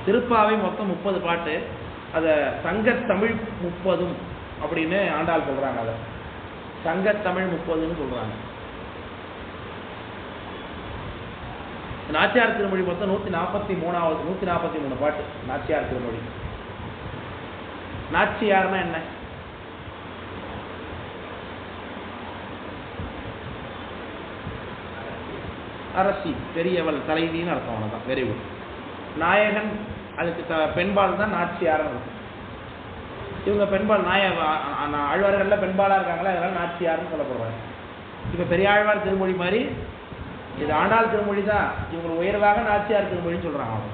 திருப்பாவை மொத்தம் 30 பாட்டு. அதை சங்கத்தமிழ் 30 அப்படின்னு ஆண்டாள் சொல்றாங்க. அதை சங்கத்தமிழ் 30ன்னு சொல்றாங்க. நாச்சியார் திருமொழி மொத்தம் 143 பாட்டு. நாச்சியார் திருமொழி. நாச்சியார்னா என்ன? அரசி, பெரியவள், தலைவின்னு அர்த்தம். அவ்வளோதான். Very good. நாயகன் அதுக்கு பெண்பால் தான் நாச்சியார். இவங்க பெண்பால் ஆழ்வார்கள்ல பெண்பாலா இருக்காங்களா, அதனால நாச்சியார்னு சொல்லப்படுறாங்க. இப்ப பெரியாழ்வார் திருமொழி மாதிரி இது ஆண்டாள் திருமொழி தான். இவங்க உயர்வாக நாச்சியார் திருமொழின்னு சொல்றாங்க.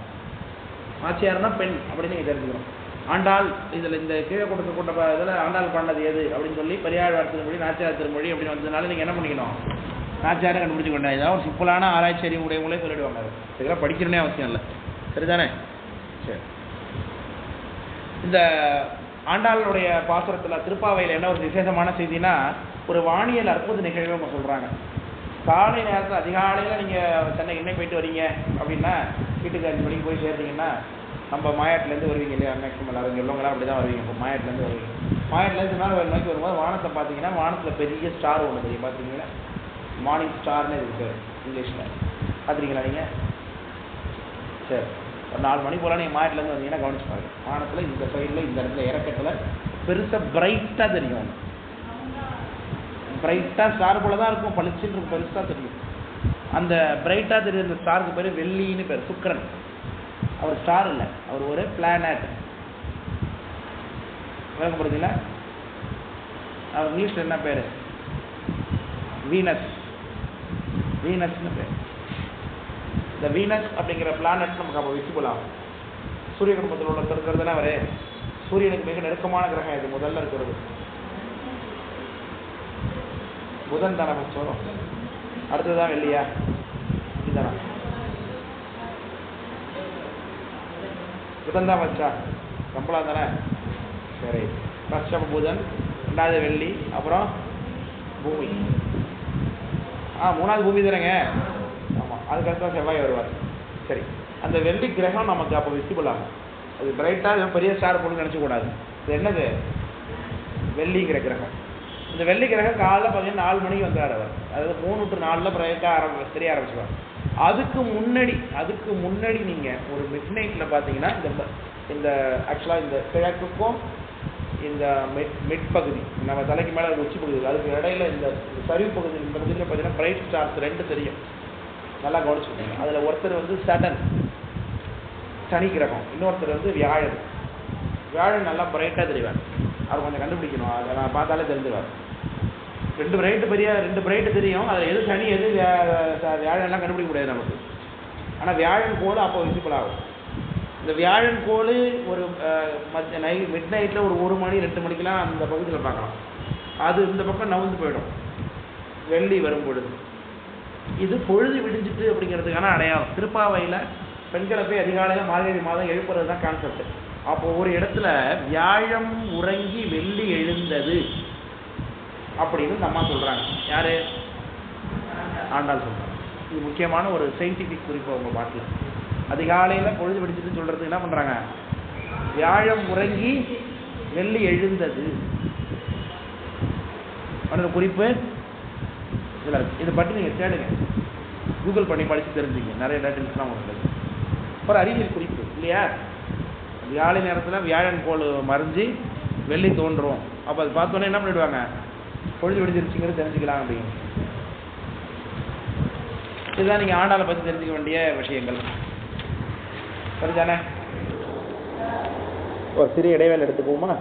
நாச்சியார்னா பெண் அப்படின்னு நீங்க தெரிஞ்சுக்கணும். ஆண்டாள் இதில் இந்த கீழே கொடுத்த இதில் ஆண்டாள் பாடினது எது அப்படின்னு சொல்லி பெரியாழ்வார் திருமொழி நாச்சியார் திருமொழி அப்படின்னு வந்ததுனால நீங்கள் என்ன பண்ணிக்கணும், நாச்சியாரை கண்டுபிடிச்சு கொண்டா. ஏதாவது ஒரு சிம்பிளான ஆராய்ச்சி உடையவங்களே சொல்லிடுவாங்க. இதெல்லாம் படிக்கணும்னே அவசியம் இல்லை. சரிதானே? சரி. இந்த ஆண்டாளுடைய பாசுரத்தில் திருப்பாவையில் என்ன ஒரு விசேஷமான செய்தினா, ஒரு வானியல் அற்புத நிகழ்வு அவங்க சொல்கிறாங்க. காலை நேரத்தில் அதிகாலையில் நீங்கள் சென்னை இன்னைக்கு போயிட்டு வரீங்க அப்படின்னா, வீட்டுக்கு 5 மணிக்கு போய் சேர்ந்தீங்கன்னா, நம்ம மாயாட்டிலேருந்து வருவீங்க இல்லையா, மேக்ஸிமம் எல்லாரும் எல்லோங்களாம் அப்படி தான் வருவீங்க. இப்போ மாயாட்டிலேருந்து வருவீங்க. மாயாட்டிலேருந்து மேலே 7 மணிக்கு வரும்போது வானத்தை பார்த்தீங்கன்னா, வானத்தில் பெரிய ஸ்டார் ஒன்று தெரியும். பார்த்தீங்கன்னா மார்னிங் ஸ்டார்னு இருக்கு இங்கிலீஷில். பார்த்துருக்கீங்களா நீங்கள்? சரி, ஒரு 4 மணி போல் நீங்கள் மாயாட்டிலேருந்து வந்தீங்கன்னா கவனிச்சு பாருங்க. வானத்தில் இந்த சைடில் இந்த இடத்துல இறக்கத்தில் பெருசாக பிரைட்டாக தெரியும். பிரைட்டாக ஸ்டார் போல தான் இருக்கும், பளிச்சுன்னு பெருசாக தெரியும். அந்த பிரைட்டாக தெரியும் அந்த ஸ்டாருக்கு பேர் வெள்ளின்னு பேர். சுக்கிரன். அவர் ஸ்டார் இல்லை, அவர் ஒரு பிளானட். விளக்கப்படுதுங்களா? இங்கிலீஷில் என்ன பேர்? வீனஸ். வீனஸ்னு பேர். இந்த வீனஸ் அப்படிங்கிற பிளானட் நமக்கு அப்போ விசிபிள் ஆகும். சூரிய குடும்பத்தில் உள்ள இருக்கிறதுனா அவரு சூரியனுக்கு மிக நெருக்கமான கிரகம் இது. முதல்ல இருக்கிறது புதன் தானே வச்சோம். அடுத்ததுதான் வெள்ளியா? இதுதானா? புதன் தான் வச்சா கம்பளம் தானே. சரி, ஃபர்ஸ்ட் புதன், ரெண்டாவது வெள்ளி, அப்புறம் பூமி. மூணாவது பூமி தானேங்க. ஆமாம், அதுக்கடுத்து செவ்வாய் வருவார். சரி, அந்த வெள்ளி கிரகம் நமக்கு அப்போ விசிபிள் ஆகும். அது பிரைட்டாக பெரிய ஸ்டார் போட்டு நினச்சக்கூடாது. இது என்னது? வெள்ளிங்கிற கிரகம். இந்த வெள்ளி கிரகம் காலையில் பார்த்தீங்கன்னா 4 மணிக்கு வந்தார் அவர். அதாவது 3 to 4 பிரைட்டாக தெரிய ஆரம்பிச்சுவார். அதுக்கு முன்னாடி நீங்கள் ஒரு மிட் நைட்டில் பார்த்தீங்கன்னா இந்த ஆக்சுவலாக இந்த கிழக்குக்கும் இந்த மிட் பகுதி நம்ம தலைக்கு மேலே ஒரு உச்சி பகுதி, அதுக்கு இடையில இந்த சரிவு பகுதி, இந்த பகுதியில் பார்த்தீங்கன்னா பிரைட் ஸ்டார்ஸ் 2 தெரியும். நல்லா கவனிச்சுக்கோங்க. அதில் ஒருத்தர் வந்து சேட்டன், சனி கிரகம், இன்னொருத்தர் வந்து வியாழன். வியாழன் நல்லா பிரைட்டாக தெரிவார். அவர் கொஞ்சம் கண்டுபிடிக்கணும், அதை நான் பார்த்தாலே தெரிஞ்சுவார். 2 பிரைட்டு தெரியும். அதில் எது சனி எது வியாழன்லாம் கண்டுபிடிக்க முடியாது நமக்கு. ஆனால் வியாழன் கோள் அப்போ விசிபிள் ஆகும். இந்த வியாழன் கோள் ஒரு மிட் நைட்டில் ஒரு 1 மணி 2 மணிக்கெலாம் அந்த பகுதியில் பார்க்கலாம். அது இந்த பக்கம் நவுந்து போயிடும் வெள்ளி வரும் பொழுது. இது பொழுது விடிஞ்சிட்டு அப்படிங்கிறதுக்கான அடையாளம். திருப்பாவையில் பெண்களை போய் அதிகாலையில் மார்கழி மாதம் எழுப்புறது தான் கான்செப்ட். அப்போ ஒரு இடத்துல வியாழம் உறங்கி வெள்ளி எழுந்தது அப்படின்னு இந்த அம்மா சொல்கிறாங்க. யார்? ஆண்டாள் சொல்கிறாங்க. இது முக்கியமான ஒரு சயின்டிஃபிக் குறிப்பு அவங்க பாட்டில். அதிகாலையில் பொழுது விடிச்சிட்டு சொல்கிறதுக்கு என்ன பண்ணுறாங்க? வியாழம் உறங்கி வெள்ளி எழுந்தது அந்த குறிப்பு இதில் இருக்குது. இதை பற்றி நீங்கள் தேடுங்க, கூகுள் பண்ணி படித்து தெரிஞ்சுங்க. நிறைய டேட்டல்ஸ்லாம் உங்களுக்கு ஒரு அறிவியல் குறிப்பு இல்லையா? வியாழை நேரத்தில் வியாழன் கோள் மறைஞ்சி வெள்ளி தோன்றும். அப்போ அது பார்த்தோன்னே என்ன பண்ணிவிடுவாங்க? பொழுது விடிஞ்சிருச்சுங்கிறது தெரிஞ்சுக்கலாம் அப்படின்னு. இதுதான் நீங்கள் ஆண்டாளை பற்றி தெரிஞ்சுக்க வேண்டிய விஷயங்கள். சரிதானே? ஒரு சிறிய இடைவேளை எடுத்துக்குவோமா?